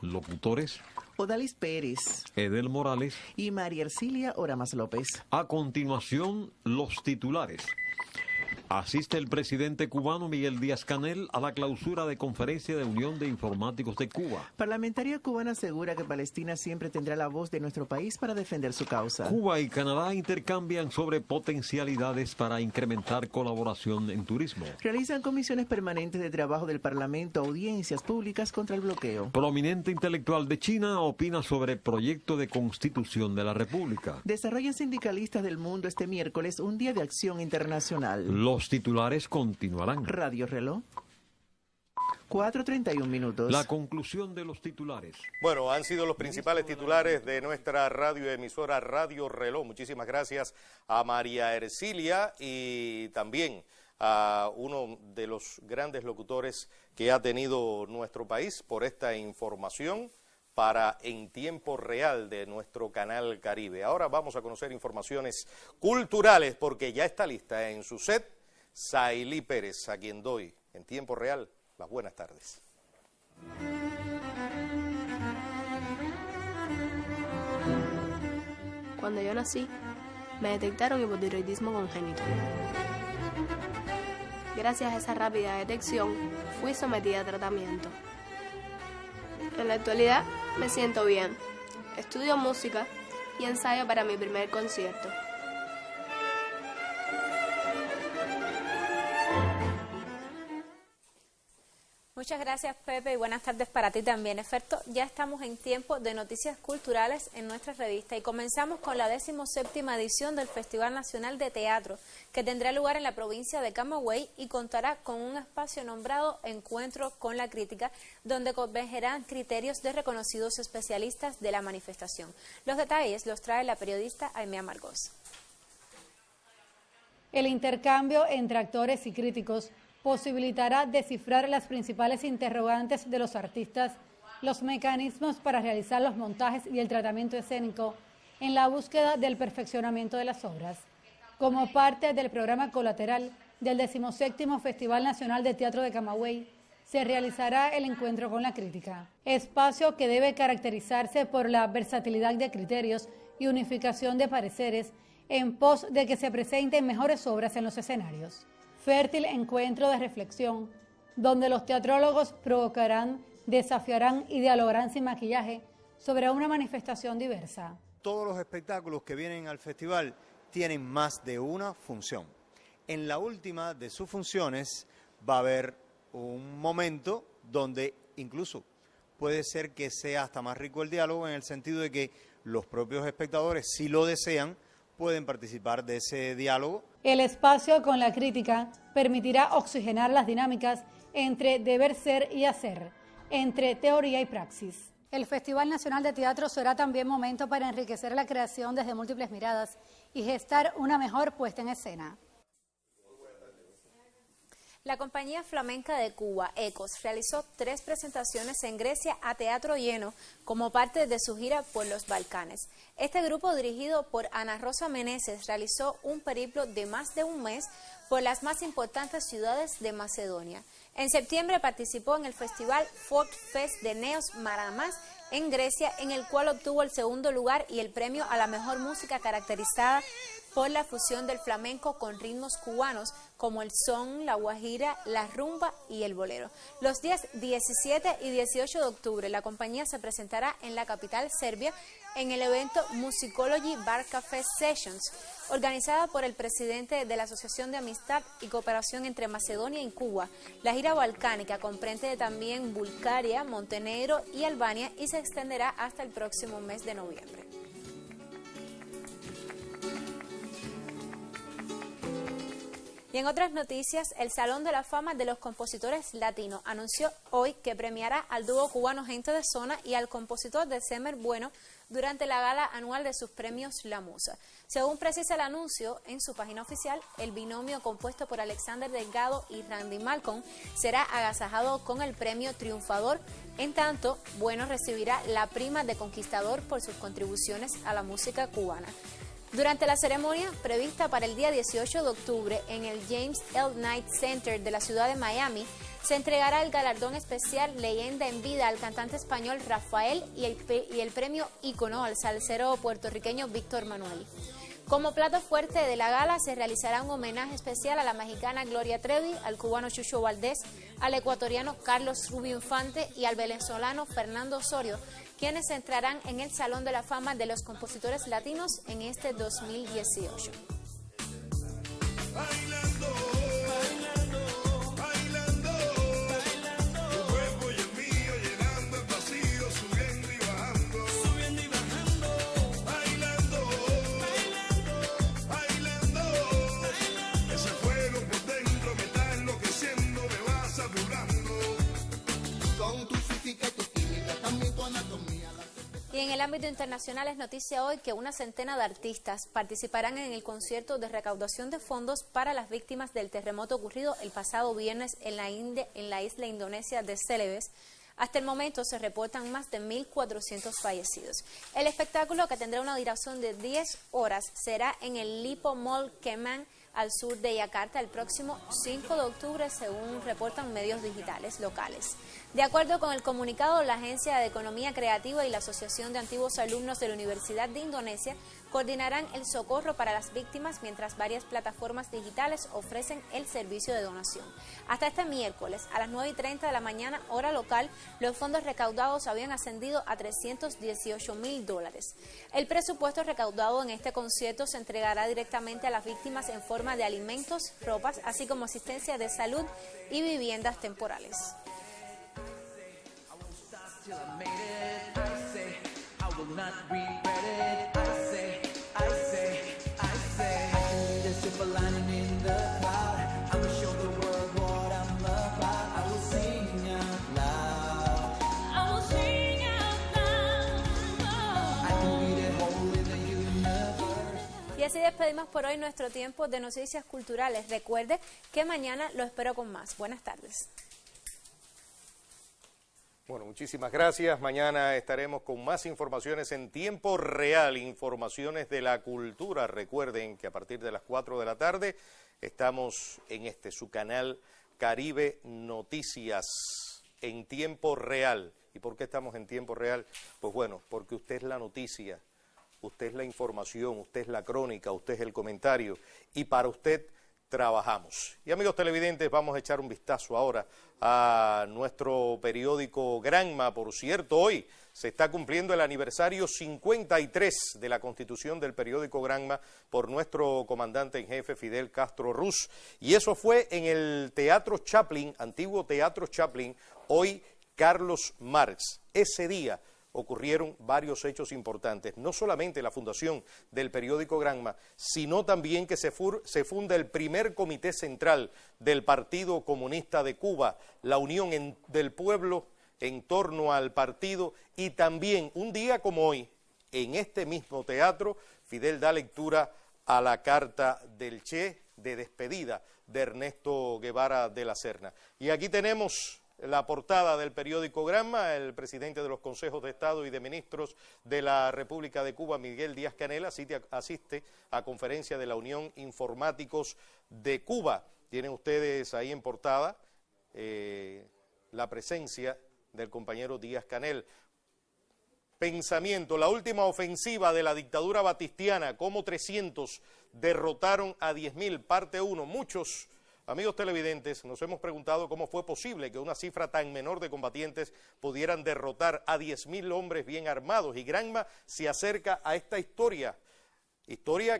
Locutores: Odalis Pérez, Edel Morales y María Ercilia Oramas López. A continuación, los titulares. Asiste el presidente cubano Miguel Díaz-Canel a la clausura de Conferencia de Unión de Informáticos de Cuba. Parlamentaria cubana asegura que Palestina siempre tendrá la voz de nuestro país para defender su causa. Cuba y Canadá intercambian sobre potencialidades para incrementar colaboración en turismo. Realizan comisiones permanentes de trabajo del Parlamento, audiencias públicas contra el bloqueo. Prominente intelectual de China opina sobre proyecto de constitución de la República. Desarrollan sindicalistas del mundo este miércoles un día de acción internacional. Los titulares continuarán. Radio Reloj. 4:31 minutos. La conclusión de los titulares. Bueno, han sido los principales titulares de nuestra radioemisora Radio Reloj. Muchísimas gracias a María Ercilia y también a uno de los grandes locutores que ha tenido nuestro país por esta información para En Tiempo Real de nuestro canal Caribe. Ahora vamos a conocer informaciones culturales porque ya está lista en su set Sailí Pérez, a quien doy en tiempo real las buenas tardes. Cuando yo nací, me detectaron hipotiroidismo congénito. Gracias a esa rápida detección, fui sometida a tratamiento. En la actualidad, me siento bien. Estudio música y ensayo para mi primer concierto. Muchas gracias, Pepe, y buenas tardes para ti también, Eferto. Ya estamos en tiempo de noticias culturales en nuestra revista y comenzamos con la 17ª edición del Festival Nacional de Teatro, que tendrá lugar en la provincia de Camagüey y contará con un espacio nombrado Encuentro con la Crítica, donde convergerán criterios de reconocidos especialistas de la manifestación. Los detalles los trae la periodista Aimea Margós. El intercambio entre actores y críticos posibilitará descifrar las principales interrogantes de los artistas, los mecanismos para realizar los montajes y el tratamiento escénico en la búsqueda del perfeccionamiento de las obras. Como parte del programa colateral del 17º Festival Nacional de Teatro de Camagüey, se realizará el Encuentro con la Crítica, espacio que debe caracterizarse por la versatilidad de criterios y unificación de pareceres en pos de que se presenten mejores obras en los escenarios. Fértil encuentro de reflexión, donde los teatrólogos provocarán, desafiarán y dialogarán sin maquillaje sobre una manifestación diversa. Todos los espectáculos que vienen al festival tienen más de una función. En la última de sus funciones va a haber un momento donde incluso puede ser que sea hasta más rico el diálogo, en el sentido de que los propios espectadores, si lo desean, pueden participar de ese diálogo. El espacio con la crítica permitirá oxigenar las dinámicas entre deber ser y hacer, entre teoría y praxis. El Festival Nacional de Teatro será también momento para enriquecer la creación desde múltiples miradas y gestar una mejor puesta en escena. La compañía flamenca de Cuba, ECOS, realizó 3 presentaciones en Grecia a teatro lleno como parte de su gira por los Balcanes. Este grupo, dirigido por Ana Rosa Meneses, realizó un periplo de más de un mes por las más importantes ciudades de Macedonia. En septiembre participó en el festival Folk Fest de Neos Maramass en Grecia, en el cual obtuvo el 2º lugar y el premio a la mejor música, caracterizada por la fusión del flamenco con ritmos cubanos como el son, la guajira, la rumba y el bolero. Los días 17 y 18 de octubre la compañía se presentará en la capital serbia en el evento Musicology Bar Café Sessions, organizada por el presidente de la Asociación de Amistad y Cooperación entre Macedonia y Cuba. La gira balcánica comprende también Bulgaria, Montenegro y Albania y se extenderá hasta el próximo mes de noviembre. Y en otras noticias, el Salón de la Fama de los Compositores Latinos anunció hoy que premiará al dúo cubano Gente de Zona y al compositor de Semer Bueno durante la gala anual de sus premios La Musa. Según precisa el anuncio en su página oficial, el binomio compuesto por Alexander Delgado y Randy Malcolm será agasajado con el premio Triunfador. En tanto, Bueno recibirá la prima de Conquistador por sus contribuciones a la música cubana. Durante la ceremonia, prevista para el día 18 de octubre en el James L. Knight Center de la ciudad de Miami, se entregará el galardón especial Leyenda en Vida al cantante español Rafael y el premio Ícono al salsero puertorriqueño Víctor Manuel. Como plato fuerte de la gala se realizará un homenaje especial a la mexicana Gloria Trevi, al cubano Chucho Valdés, al ecuatoriano Carlos Rubio Infante y al venezolano Fernando Osorio, quienes entrarán en el Salón de la Fama de los Compositores Latinos en este 2018. Y en el ámbito internacional es noticia hoy que una centena de artistas participarán en el concierto de recaudación de fondos para las víctimas del terremoto ocurrido el pasado viernes en la isla indonesia de Celebes. Hasta el momento se reportan más de 1.400 fallecidos. El espectáculo, que tendrá una duración de 10 horas, será en el Lippo Mall Kemang, al sur de Yakarta, el próximo 5 de octubre, según reportan medios digitales locales. De acuerdo con el comunicado, la Agencia de Economía Creativa y la Asociación de Antiguos Alumnos de la Universidad de Indonesia coordinarán el socorro para las víctimas, mientras varias plataformas digitales ofrecen el servicio de donación. Hasta este miércoles, a las 9:30 de la mañana, hora local, los fondos recaudados habían ascendido a $318,000. El presupuesto recaudado en este concierto se entregará directamente a las víctimas en forma de alimentos, ropas, así como asistencia de salud y viviendas temporales. Y así despedimos por hoy nuestro tiempo de noticias culturales. Recuerde que mañana lo espero con más. Buenas tardes. Bueno, muchísimas gracias. Mañana estaremos con más informaciones en tiempo real, informaciones de la cultura. Recuerden que a partir de las 4 de la tarde estamos en su canal Caribe Noticias en tiempo real. ¿Y por qué estamos en tiempo real? Pues bueno, porque usted es la noticia, usted es la información, usted es la crónica, usted es el comentario y para usted trabajamos. Y amigos televidentes, vamos a echar un vistazo ahora a nuestro periódico Granma. Por cierto, hoy se está cumpliendo el aniversario 53 de la constitución del periódico Granma por nuestro comandante en jefe Fidel Castro Ruz. Y eso fue en el Teatro Chaplin, antiguo Teatro Chaplin, hoy Carlos Marx. Ese día ocurrieron varios hechos importantes, no solamente la fundación del periódico Granma, sino también que se funda el primer comité central del Partido Comunista de Cuba, la unión del pueblo en torno al partido, y también un día como hoy, en este mismo teatro, Fidel da lectura a la carta del Che de despedida de Ernesto Guevara de la Serna. Y aquí tenemos la portada del periódico Granma. El presidente de los consejos de Estado y de ministros de la República de Cuba, Miguel Díaz-Canel, asiste a conferencia de la Unión Informáticos de Cuba. Tienen ustedes ahí en portada la presencia del compañero Díaz-Canel. Pensamiento, la última ofensiva de la dictadura batistiana, cómo 300 derrotaron a 10.000, parte 1. Muchos amigos televidentes, nos hemos preguntado cómo fue posible que una cifra tan menor de combatientes pudieran derrotar a 10.000 hombres bien armados, y Granma se acerca a esta historia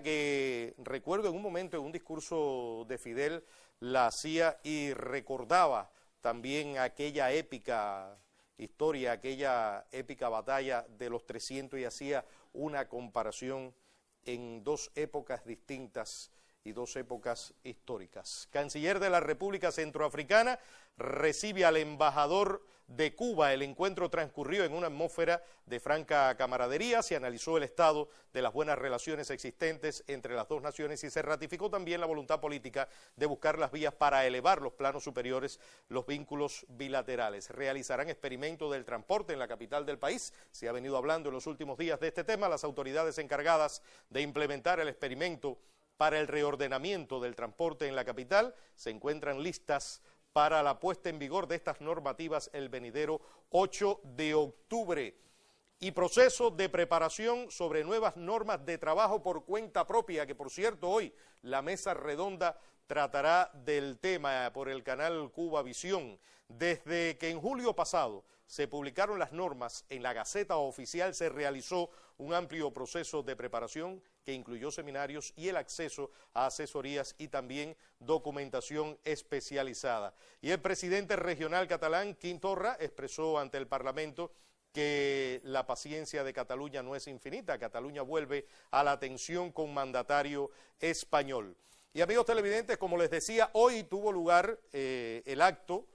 que recuerdo en un momento en un discurso de Fidel la hacía y recordaba también aquella épica historia, aquella épica batalla de los 300 y hacía una comparación en dos épocas distintas y dos épocas históricas. Canciller de la República Centroafricana recibe al embajador de Cuba. El encuentro transcurrió en una atmósfera de franca camaradería, se analizó el estado de las buenas relaciones existentes entre las dos naciones y se ratificó también la voluntad política de buscar las vías para elevar los planos superiores, los vínculos bilaterales. Realizarán experimentos del transporte en la capital del país. Se ha venido hablando en los últimos días de este tema. Las autoridades encargadas de implementar el experimento para el reordenamiento del transporte en la capital se encuentran listas para la puesta en vigor de estas normativas el venidero 8 de octubre. y proceso de preparación sobre nuevas normas de trabajo por cuenta propia, que por cierto hoy la mesa redonda tratará del tema por el canal Cuba Visión. Desde que en julio pasado se publicaron las normas en la Gaceta Oficial, se realizó un amplio proceso de preparación que incluyó seminarios y el acceso a asesorías y también documentación especializada. Y el presidente regional catalán, Quim Torra, expresó ante el Parlamento que la paciencia de Cataluña no es infinita. Cataluña vuelve a la tensión con mandatario español. Y amigos televidentes, como les decía, hoy tuvo lugar el acto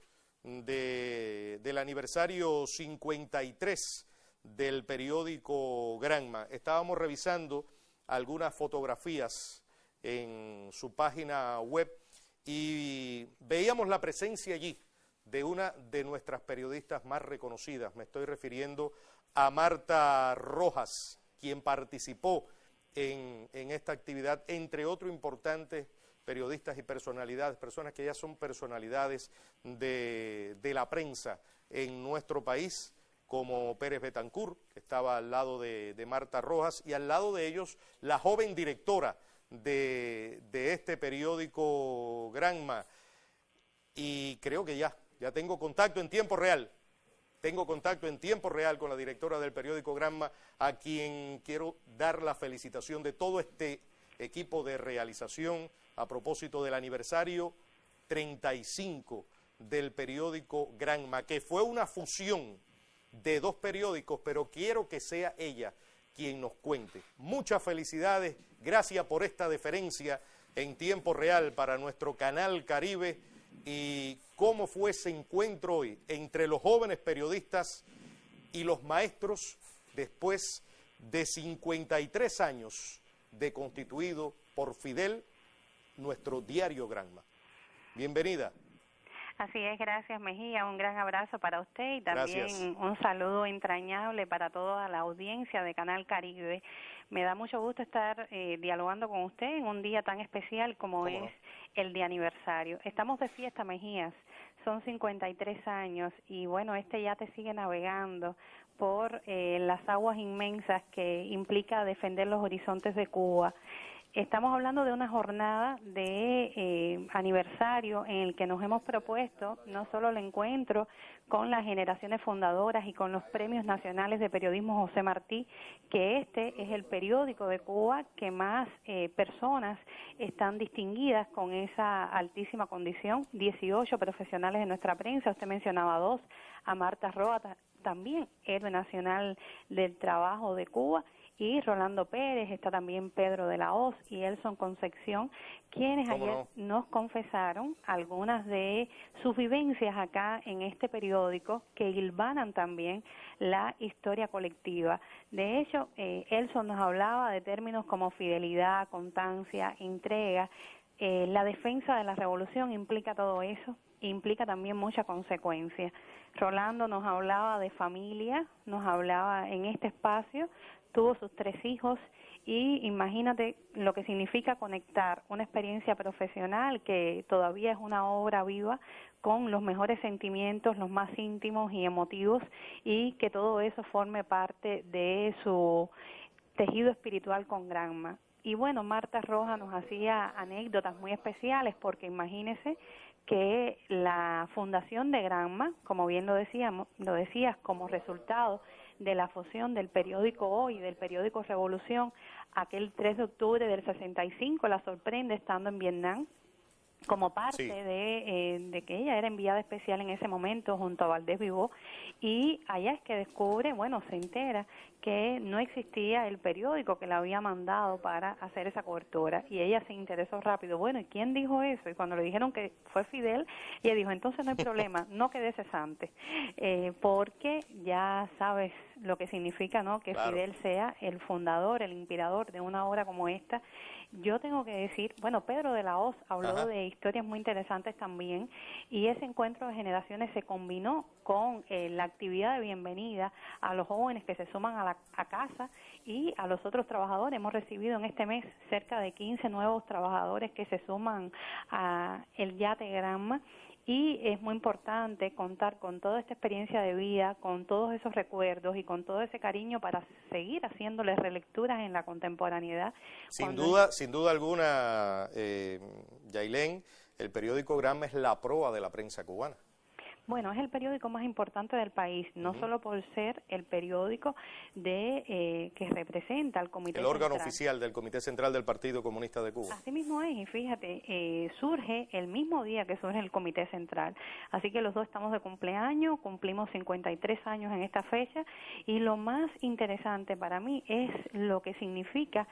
del aniversario 53 del periódico Granma. Estábamos revisando algunas fotografías en su página web y veíamos la presencia allí de una de nuestras periodistas más reconocidas. Me estoy refiriendo a Marta Rojas, quien participó en esta actividad, entre otros importantes periodistas y personalidades, personas que ya son personalidades de la prensa en nuestro país, como Pérez Betancourt, que estaba al lado de Marta Rojas, y al lado de ellos la joven directora de este periódico Granma. Y creo que ya tengo contacto en tiempo real. Tengo contacto en tiempo real con la directora del periódico Granma, a quien quiero dar la felicitación de todo este equipo de realización a propósito del aniversario 35 del periódico Granma, que fue una fusión de dos periódicos, pero quiero que sea ella quien nos cuente. Muchas felicidades, gracias por esta deferencia en tiempo real para nuestro canal Caribe. Y cómo fue ese encuentro hoy entre los jóvenes periodistas y los maestros después de 53 años de constituido por Fidel, nuestro diario Granma. Bienvenida. Así es, gracias Mejía, un gran abrazo para usted y también un saludo entrañable para toda la audiencia de Canal Caribe. Me da mucho gusto estar dialogando con usted en un día tan especial como es el de aniversario. Estamos de fiesta, Mejías, son 53 años y bueno, este yate sigue navegando por las aguas inmensas que implica defender los horizontes de Cuba. Estamos hablando de una jornada de aniversario en el que nos hemos propuesto no solo el encuentro con las generaciones fundadoras y con los premios nacionales de periodismo José Martí, que este es el periódico de Cuba que más personas están distinguidas con esa altísima condición, 18 profesionales de nuestra prensa, usted mencionaba dos, a Marta Rojas, también héroe nacional del trabajo de Cuba, y Rolando Pérez, está también Pedro de la Hoz y Elson Concepción, quienes ayer nos confesaron algunas de sus vivencias acá en este periódico que hilvanan también la historia colectiva. De hecho, Elson nos hablaba de términos como fidelidad, constancia, entrega. La defensa de la revolución implica todo eso, implica también mucha consecuencia. Rolando nos hablaba de familia, nos hablaba en este espacio, tuvo sus 3 hijos y imagínate lo que significa conectar una experiencia profesional que todavía es una obra viva con los mejores sentimientos, los más íntimos y emotivos, y que todo eso forme parte de su tejido espiritual con Granma. Y bueno, Marta Rojas nos hacía anécdotas muy especiales porque imagínese que la fundación de Granma, como bien lo decías, como resultado de la fusión del periódico Hoy y del periódico Revolución, aquel 3 de octubre del 65, la sorprende estando en Vietnam, como parte de que ella era enviada especial en ese momento junto a Valdés Vivó, y allá es que descubre, bueno, se entera que no existía el periódico que la había mandado para hacer esa cobertura, y ella se interesó rápido, bueno, ¿y quién dijo eso? Y cuando le dijeron que fue Fidel, ella dijo, entonces no hay problema, no quedé cesante, porque ya sabes lo que significa, ¿no?, que Fidel sea el fundador, el inspirador de una obra como esta. Yo tengo que decir, bueno, Pedro de la Hoz habló de historias muy interesantes también, y ese encuentro de generaciones se combinó con la actividad de bienvenida a los jóvenes que se suman a casa y a los otros trabajadores. Hemos recibido en este mes cerca de 15 nuevos trabajadores que se suman a el Yate Granma, y es muy importante contar con toda esta experiencia de vida, con todos esos recuerdos y con todo ese cariño para seguir haciéndoles relecturas en la contemporaneidad. Sin duda alguna, Yailén, el periódico Granma es la proa de la prensa cubana. Bueno, es el periódico más importante del país, no solo por ser el periódico que representa al Comité Central. El órgano oficial del Comité Central del Partido Comunista de Cuba. Así mismo es, y fíjate, surge el mismo día que surge el Comité Central. Así que los dos estamos de cumpleaños, cumplimos 53 años en esta fecha, y lo más interesante para mí es lo que significa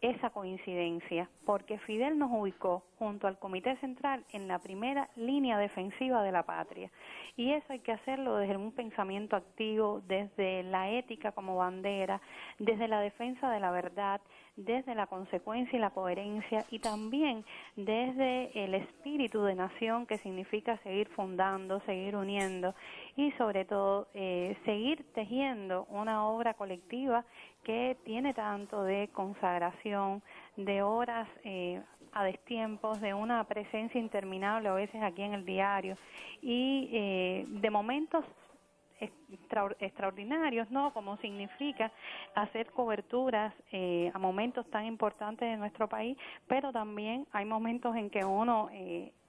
esa coincidencia, porque Fidel nos ubicó junto al Comité Central en la primera línea defensiva de la patria, y eso hay que hacerlo desde un pensamiento activo, desde la ética como bandera, desde la defensa de la verdad, desde la consecuencia y la coherencia, y también desde el espíritu de nación, que significa seguir fundando, seguir uniendo y sobre todo seguir tejiendo una obra colectiva que tiene tanto de consagración, de horas a destiempos, de una presencia interminable a veces aquí en el diario, y de momentos extraordinarios, ¿no? Como significa hacer coberturas a momentos tan importantes de nuestro país, pero también hay momentos en que uno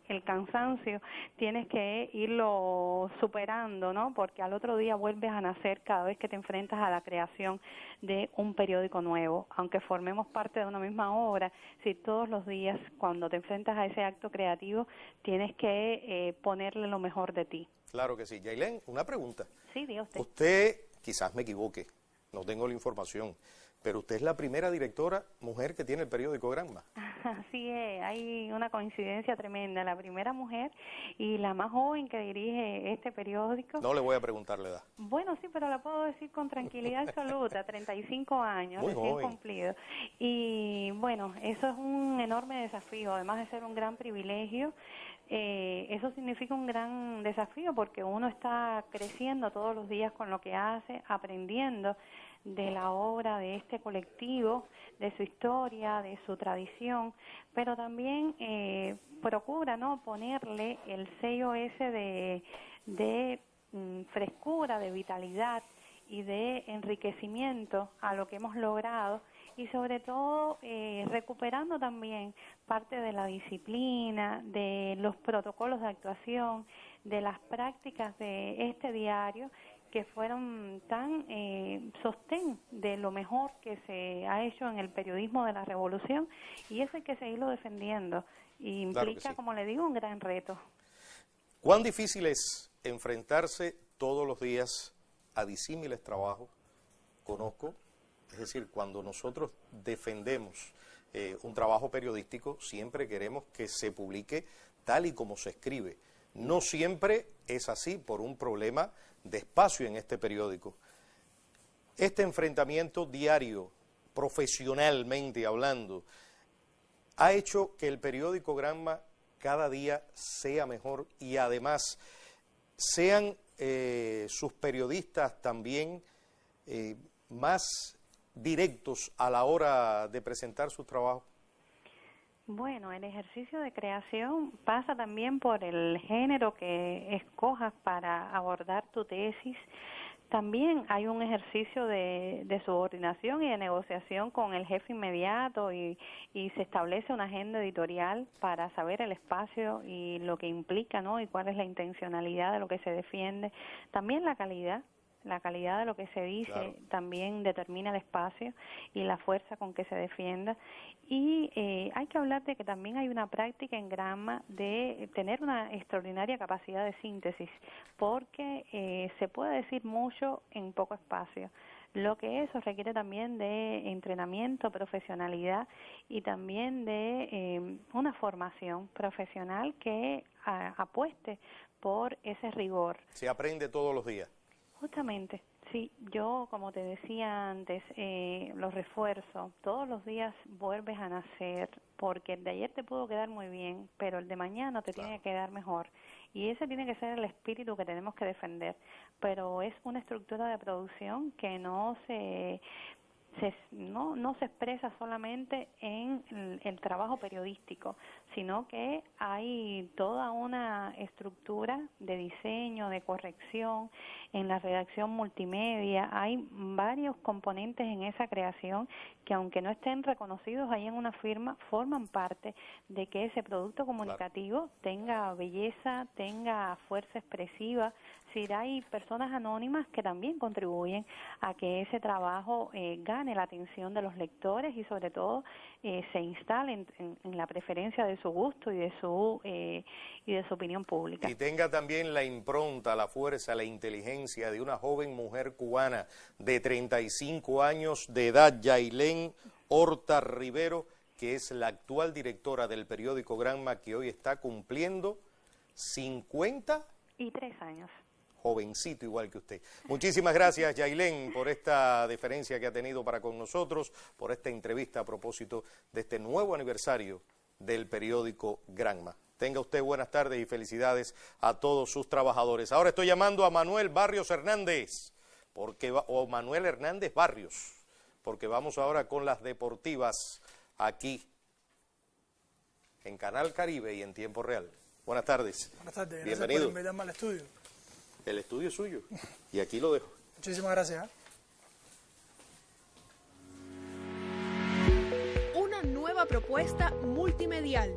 el cansancio tienes que irlo superando, ¿no? Porque al otro día vuelves a nacer cada vez que te enfrentas a la creación de un periódico nuevo. Aunque formemos parte de una misma obra, si todos los días cuando te enfrentas a ese acto creativo tienes que ponerle lo mejor de ti. Claro que sí. Yailén, una pregunta. Sí, diga usted. Usted, quizás me equivoque, no tengo la información, pero usted es la primera directora mujer que tiene el periódico Granma. Así es, hay una coincidencia tremenda, la primera mujer y la más joven que dirige este periódico. No le voy a preguntar la edad. Bueno, sí, pero la puedo decir con tranquilidad absoluta, 35 años, muy recién joven. Cumplido. Y bueno, eso es un enorme desafío, además de ser un gran privilegio. Eso significa un gran desafío porque uno está creciendo todos los días con lo que hace, aprendiendo de la obra de este colectivo, de su historia, de su tradición, pero también procura, ¿no?, ponerle el sello ese de frescura, de vitalidad y de enriquecimiento a lo que hemos logrado, y sobre todo recuperando también parte de la disciplina, de los protocolos de actuación, de las prácticas de este diario, que fueron tan sostén de lo mejor que se ha hecho en el periodismo de la revolución, y eso hay que seguirlo defendiendo, y implica, claro que sí, como le digo, un gran reto. ¿Cuán difícil es enfrentarse todos los días a disímiles trabajos? Conozco, es decir, cuando nosotros defendemos un trabajo periodístico, siempre queremos que se publique tal y como se escribe. No siempre es así por un problema de espacio en este periódico. Este enfrentamiento diario, profesionalmente hablando, ha hecho que el periódico Granma cada día sea mejor, y además sean sus periodistas también más directos a la hora de presentar sus trabajos. Bueno, el ejercicio de creación pasa también por el género que escojas para abordar tu tesis. También hay un ejercicio de subordinación y de negociación con el jefe inmediato, y se establece una agenda editorial para saber el espacio y lo que implica, ¿no?, y cuál es la intencionalidad de lo que se defiende. También la calidad de lo que se dice, claro, también determina el espacio y la fuerza con que se defienda. Y hay que hablar de que también hay una práctica en Granma de tener una extraordinaria capacidad de síntesis, porque se puede decir mucho en poco espacio. Lo que eso requiere también de entrenamiento, profesionalidad y también de una formación profesional que apueste por ese rigor. Se aprende todos los días. Justamente, sí, yo como te decía antes, los refuerzo, todos los días vuelves a nacer, porque el de ayer te pudo quedar muy bien, pero el de mañana te tiene que quedar mejor, y ese tiene que ser el espíritu que tenemos que defender, pero es una estructura de producción que no se no se expresa solamente en el trabajo periodístico, sino que hay toda una estructura de diseño, de corrección, en la redacción multimedia. Hay varios componentes en esa creación que, aunque no estén reconocidos ahí en una firma, forman parte de que ese producto comunicativo tenga belleza, tenga fuerza expresiva. Sí, hay personas anónimas que también contribuyen a que ese trabajo gane la atención de los lectores y sobre todo se instale en la preferencia de su gusto y de su opinión pública. Y tenga también la impronta, la fuerza, la inteligencia de una joven mujer cubana de 35 años de edad, Yailén Horta Rivero, que es la actual directora del periódico Granma, que hoy está cumpliendo 53 años. Jovencito igual que usted. Muchísimas gracias, Yailén, por esta deferencia que ha tenido para con nosotros, por esta entrevista a propósito de este nuevo aniversario del periódico Granma. Tenga usted buenas tardes y felicidades a todos sus trabajadores. Ahora estoy llamando a Manuel Barrios Hernández, o Manuel Hernández Barrios, porque vamos ahora con las deportivas aquí en Canal Caribe y en tiempo real. Buenas tardes. Buenas tardes. Bienvenido. Gracias por invitarme al estudio. El estudio es suyo y aquí lo dejo. Muchísimas gracias. Una nueva propuesta multimedial.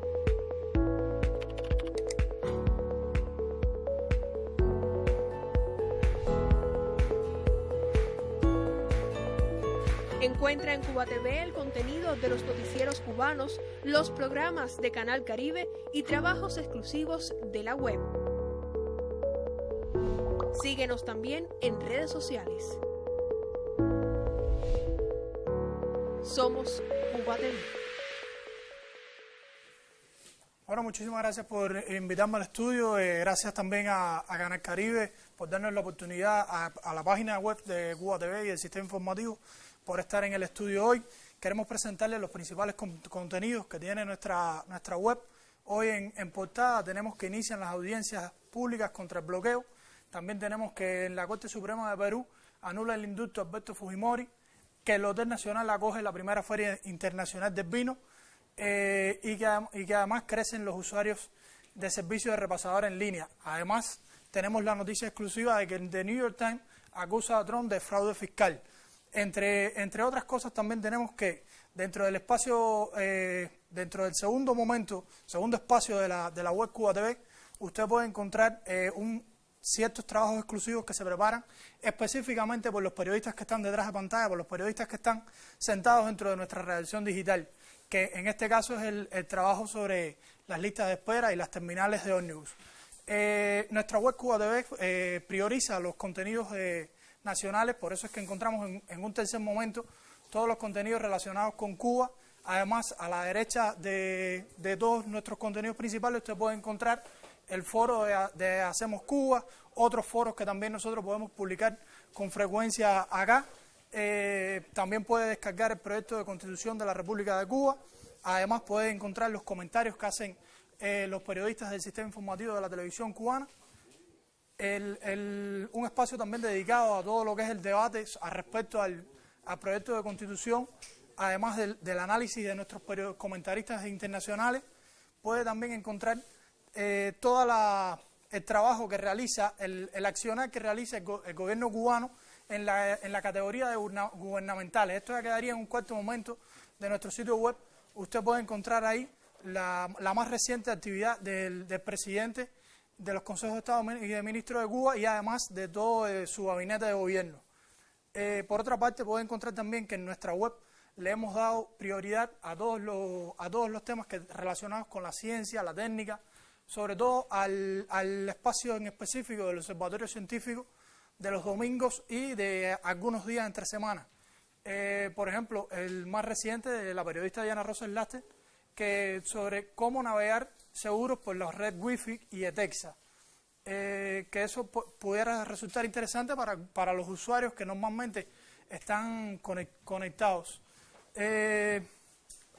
Encuentra en Cuba TV el contenido de los noticieros cubanos, los programas de Canal Caribe y trabajos exclusivos de la web. Síguenos también en redes sociales. Somos Cuba TV. Bueno, muchísimas gracias por invitarme al estudio. Gracias también a Canal Caribe por darnos la oportunidad, a la página web de Cuba TV y el sistema informativo, por estar en el estudio hoy. Queremos presentarles los principales contenidos que tiene nuestra web. Hoy en portada tenemos que inician las audiencias públicas contra el bloqueo. También tenemos que en la Corte Suprema de Perú anula el indulto a Alberto Fujimori, que el Hotel Nacional acoge la primera Feria Internacional del Vino y que además crecen los usuarios de servicios de repasadora en línea. Además, tenemos la noticia exclusiva de que el The New York Times acusa a Trump de fraude fiscal. Entre otras cosas, también tenemos que dentro del espacio, dentro del segundo espacio de la web Cuba TV, usted puede encontrar ciertos trabajos exclusivos que se preparan específicamente por los periodistas que están detrás de pantalla, por los periodistas que están sentados dentro de nuestra redacción digital, que en este caso es el trabajo sobre las listas de espera y las terminales de ómnibus. Nuestra web Cuba TV prioriza los contenidos nacionales, por eso es que encontramos en un tercer momento todos los contenidos relacionados con Cuba. Además, a la derecha de todos nuestros contenidos principales usted puede encontrar el foro de Hacemos Cuba, otros foros que también nosotros podemos publicar con frecuencia acá. También puede descargar el proyecto de Constitución de la República de Cuba. Además puede encontrar los comentarios que hacen los periodistas del sistema informativo de la televisión cubana. Un espacio también dedicado a todo lo que es el debate respecto al proyecto de Constitución, además del análisis de nuestros comentaristas internacionales. Puede también encontrar todo el trabajo que realiza, el accionar que realiza el gobierno cubano en la categoría de gubernamentales. Esto ya quedaría en un cuarto momento de nuestro sitio web. Usted puede encontrar ahí la más reciente actividad del presidente de los consejos de Estado y de ministros de Cuba y además de todo su gabinete de gobierno. Por otra parte, puede encontrar también que en nuestra web le hemos dado prioridad a todos los temas relacionados con la ciencia, la técnica, sobre todo al espacio en específico del Observatorio Científico de los domingos y de algunos días entre semanas. Por ejemplo, el más reciente de la periodista Diana Rosa Laste, que sobre cómo navegar seguros por la red Wi-Fi y ETEXA. Que eso pudiera resultar interesante para los usuarios que normalmente están conectados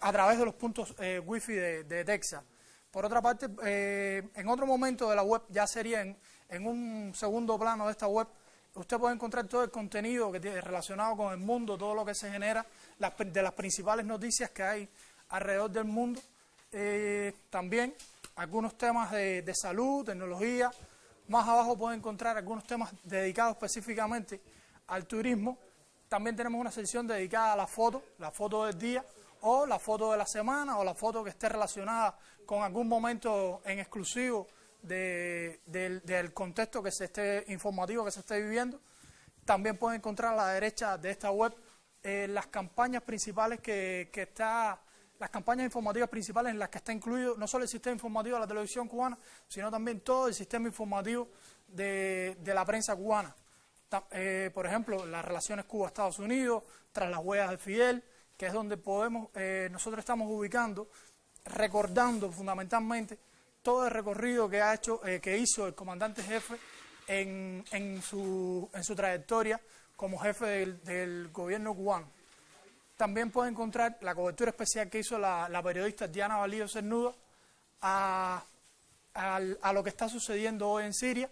a través de los puntos Wi-Fi de ETEXA. Por otra parte, en otro momento de la web, ya sería en un segundo plano de esta web, Usted puede encontrar todo el contenido que tiene relacionado con el mundo, todo lo que se genera, de las principales noticias que hay alrededor del mundo. También algunos temas de salud, tecnología. Más abajo pueden encontrar algunos temas dedicados específicamente al turismo. También tenemos una sección dedicada a la foto del día, o la foto de la semana, o la foto que esté relacionada con algún momento en exclusivo del contexto que se esté informativo que se esté viviendo. También pueden encontrar a la derecha de esta web las campañas principales las campañas informativas principales en las que está incluido no solo el sistema informativo de la televisión cubana, sino también todo el sistema informativo de la prensa cubana. Por ejemplo, las relaciones Cuba-Estados Unidos, tras las huellas de Fidel, que es donde nosotros estamos ubicando, recordando fundamentalmente todo el recorrido que hizo el comandante jefe en su trayectoria como jefe del gobierno cubano. También puede encontrar la cobertura especial que hizo la periodista Diana Valido Cernuda a lo que está sucediendo hoy en Siria.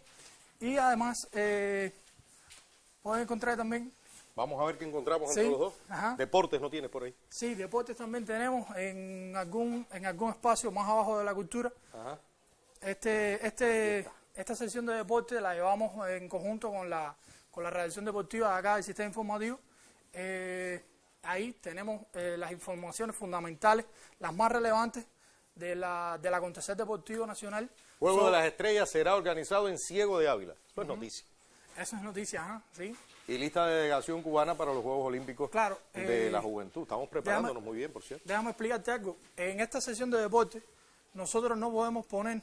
Y además pueden encontrar también... Vamos a ver qué encontramos entre los dos. Ajá. Deportes no tienes por ahí. Sí, deportes también tenemos en algún espacio más abajo de la cultura. Ajá. Esta sección de deporte la llevamos en conjunto con la redacción deportiva de acá del sistema informativo. Ahí tenemos las informaciones fundamentales, las más relevantes del acontecer deportivo nacional. Juego de las Estrellas será organizado en Ciego de Ávila. Eso es noticia. Eso es noticia, sí. Y lista de delegación cubana para los Juegos Olímpicos de la Juventud. Estamos preparándonos muy bien, por cierto. Déjame explicarte algo. En esta sesión de deporte, nosotros no podemos poner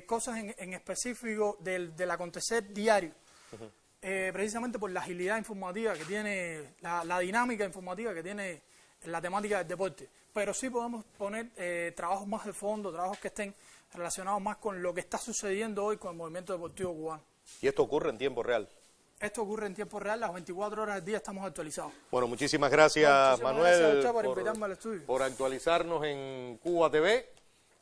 cosas en específico del acontecer diario. Precisamente por la agilidad informativa que tiene, la dinámica informativa que tiene la temática del deporte. Pero sí podemos poner trabajos más de fondo, trabajos que estén relacionados más con lo que está sucediendo hoy con el movimiento deportivo cubano. ¿Y esto ocurre en tiempo real? Esto ocurre en tiempo real, las 24 horas del día estamos actualizados. Bueno, muchísimas gracias, Manuel, gracias a usted por invitarme al estudio. Por actualizarnos en Cuba TV,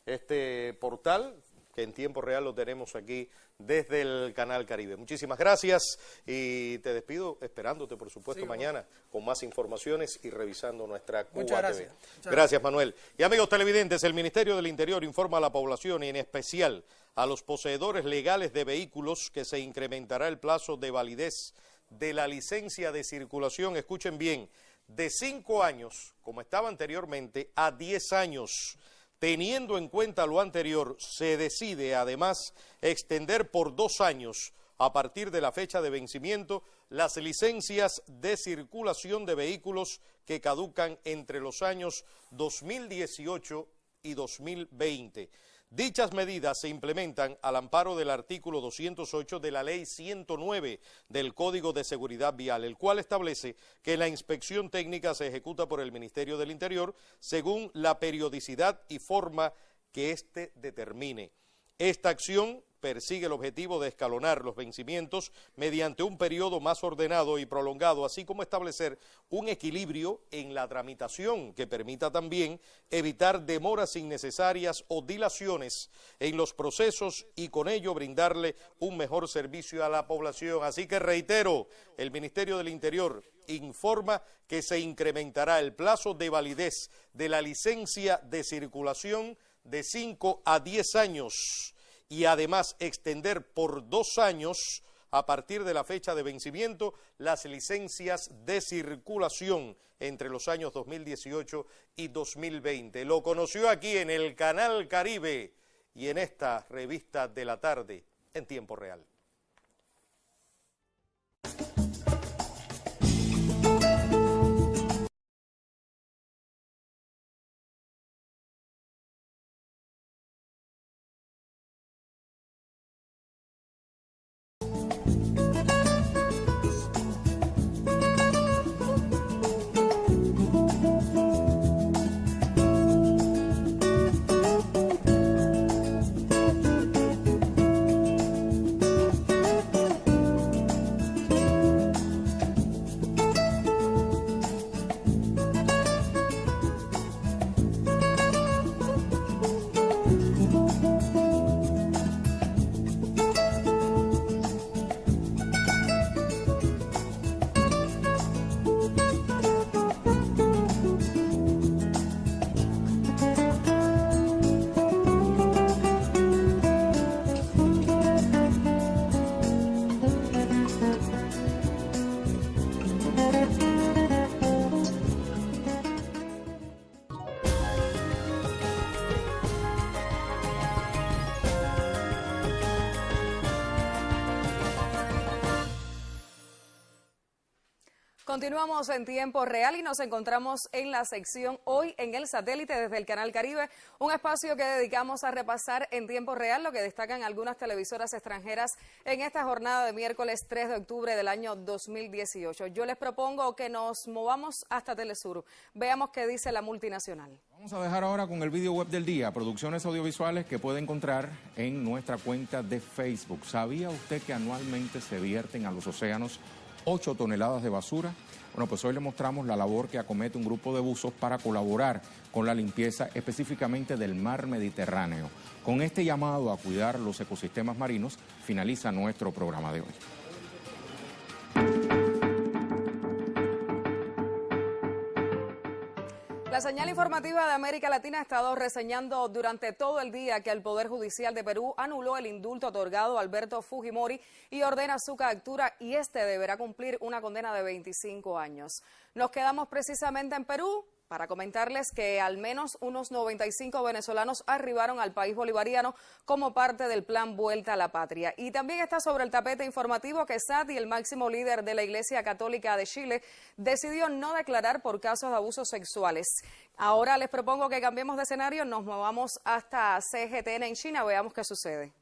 este portal que en tiempo real lo tenemos aquí desde el Canal Caribe. Muchísimas gracias y te despido esperándote, por supuesto, mañana con más informaciones y revisando nuestra Cuba TV. Gracias, Manuel. Y amigos televidentes, el Ministerio del Interior informa a la población y en especial a los poseedores legales de vehículos que se incrementará el plazo de validez de la licencia de circulación, escuchen bien, de 5 años, como estaba anteriormente, a 10 años. Teniendo en cuenta lo anterior, se decide además extender por 2 años, a partir de la fecha de vencimiento, las licencias de circulación de vehículos que caducan entre los años 2018 y 2020. Dichas medidas se implementan al amparo del artículo 208 de la Ley 109 del Código de Seguridad Vial, el cual establece que la inspección técnica se ejecuta por el Ministerio del Interior según la periodicidad y forma que éste determine. Esta acción persigue el objetivo de escalonar los vencimientos mediante un periodo más ordenado y prolongado, así como establecer un equilibrio en la tramitación que permita también evitar demoras innecesarias o dilaciones en los procesos y con ello brindarle un mejor servicio a la población. Así que reitero, el Ministerio del Interior informa que se incrementará el plazo de validez de la licencia de circulación de 5 a 10 años y además extender por 2 años a partir de la fecha de vencimiento las licencias de circulación entre los años 2018 y 2020. Lo conoció aquí en el Canal Caribe y en esta revista de la tarde en tiempo real. Continuamos en tiempo real y nos encontramos en la sección Hoy en el Satélite desde el Canal Caribe, un espacio que dedicamos a repasar en tiempo real lo que destacan algunas televisoras extranjeras en esta jornada de miércoles 3 de octubre del año 2018. Yo les propongo que nos movamos hasta Telesur. Veamos qué dice la multinacional. Vamos a dejar ahora con el video web del día, producciones audiovisuales que puede encontrar en nuestra cuenta de Facebook. ¿Sabía usted que anualmente se vierten a los océanos 8 toneladas de basura? Bueno, pues hoy le mostramos la labor que acomete un grupo de buzos para colaborar con la limpieza específicamente del mar Mediterráneo. Con este llamado a cuidar los ecosistemas marinos, finaliza nuestro programa de hoy. La señal informativa de América Latina ha estado reseñando durante todo el día que el Poder Judicial de Perú anuló el indulto otorgado a Alberto Fujimori y ordena su captura, y este deberá cumplir una condena de 25 años. Nos quedamos precisamente en Perú para comentarles que al menos unos 95 venezolanos arribaron al país bolivariano como parte del plan Vuelta a la Patria. Y también está sobre el tapete informativo que Sati, el máximo líder de la Iglesia Católica de Chile, decidió no declarar por casos de abusos sexuales. Ahora les propongo que cambiemos de escenario, nos movamos hasta CGTN en China, veamos qué sucede.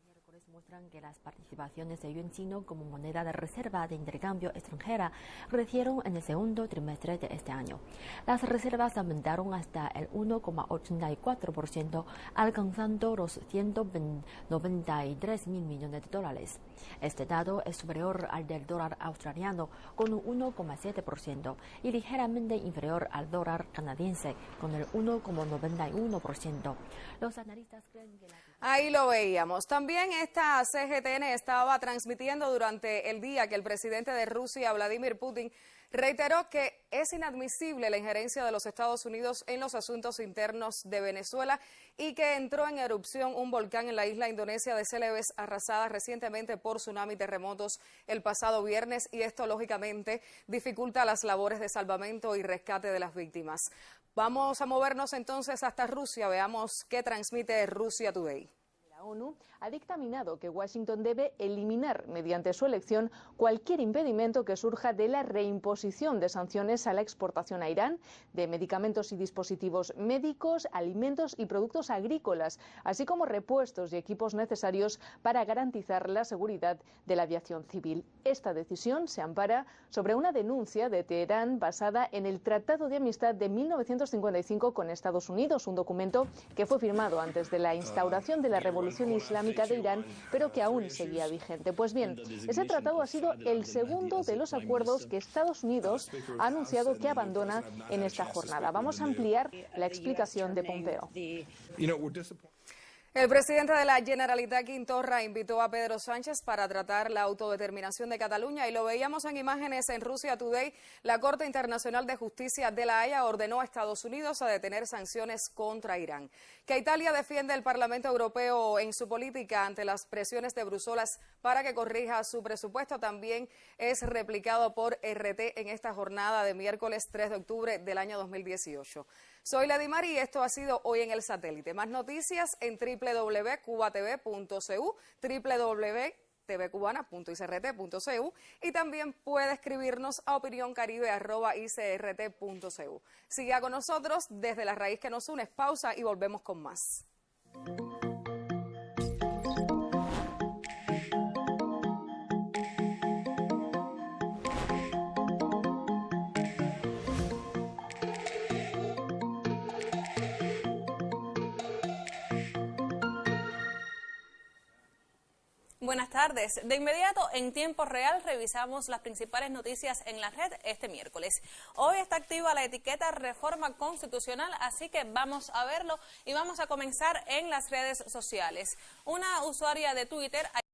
Muestran que las participaciones de yuan chino como moneda de reserva de intercambio extranjera crecieron en el segundo trimestre de este año. Las reservas aumentaron hasta el 1,84%, alcanzando los 193.000 millones de dólares. Este dato es superior al del dólar australiano con un 1,7% y ligeramente inferior al dólar canadiense con el 1,91%. Los analistas creen que Ahí lo veíamos. También esta CGTN estaba transmitiendo durante el día que el presidente de Rusia, Vladimir Putin, reiteró que es inadmisible la injerencia de los Estados Unidos en los asuntos internos de Venezuela y que entró en erupción un volcán en la isla indonesia de Celebes, arrasada recientemente por tsunami y terremotos el pasado viernes, y esto lógicamente dificulta las labores de salvamento y rescate de las víctimas. Vamos a movernos entonces hasta Rusia, veamos qué transmite Russia Today. La ONU ha dictaminado que Washington debe eliminar mediante su elección cualquier impedimento que surja de la reimposición de sanciones a la exportación a Irán de medicamentos y dispositivos médicos, alimentos y productos agrícolas, así como repuestos y equipos necesarios para garantizar la seguridad de la aviación civil. Esta decisión se ampara sobre una denuncia de Teherán basada en el Tratado de Amistad de 1955 con Estados Unidos, un documento que fue firmado antes de la instauración de la Revolución Islámica de Irán, pero que aún seguía vigente. Pues bien, ese tratado ha sido el segundo de los acuerdos que Estados Unidos ha anunciado que abandona en esta jornada. Vamos a ampliar la explicación de Pompeo. El presidente de la Generalitat, Quim Torra, invitó a Pedro Sánchez para tratar la autodeterminación de Cataluña, y lo veíamos en imágenes en Russia Today. La Corte Internacional de Justicia de La Haya ordenó a Estados Unidos a detener sanciones contra Irán. Que Italia defiende el Parlamento Europeo en su política ante las presiones de Bruselas para que corrija su presupuesto también es replicado por RT en esta jornada de miércoles 3 de octubre del año 2018. Soy Lady Mari y esto ha sido Hoy en el Satélite. Más noticias en www.cubatv.cu, www.tvcubana.icrt.cu, y también puede escribirnos a opinioncaribe@icrt.cu. Siga con nosotros desde la raíz que nos une. Pausa y volvemos con más. Buenas tardes. De inmediato, en tiempo real, revisamos las principales noticias en la red este miércoles. Hoy está activa la etiqueta Reforma Constitucional, así que vamos a verlo y vamos a comenzar en las redes sociales. Una usuaria de Twitter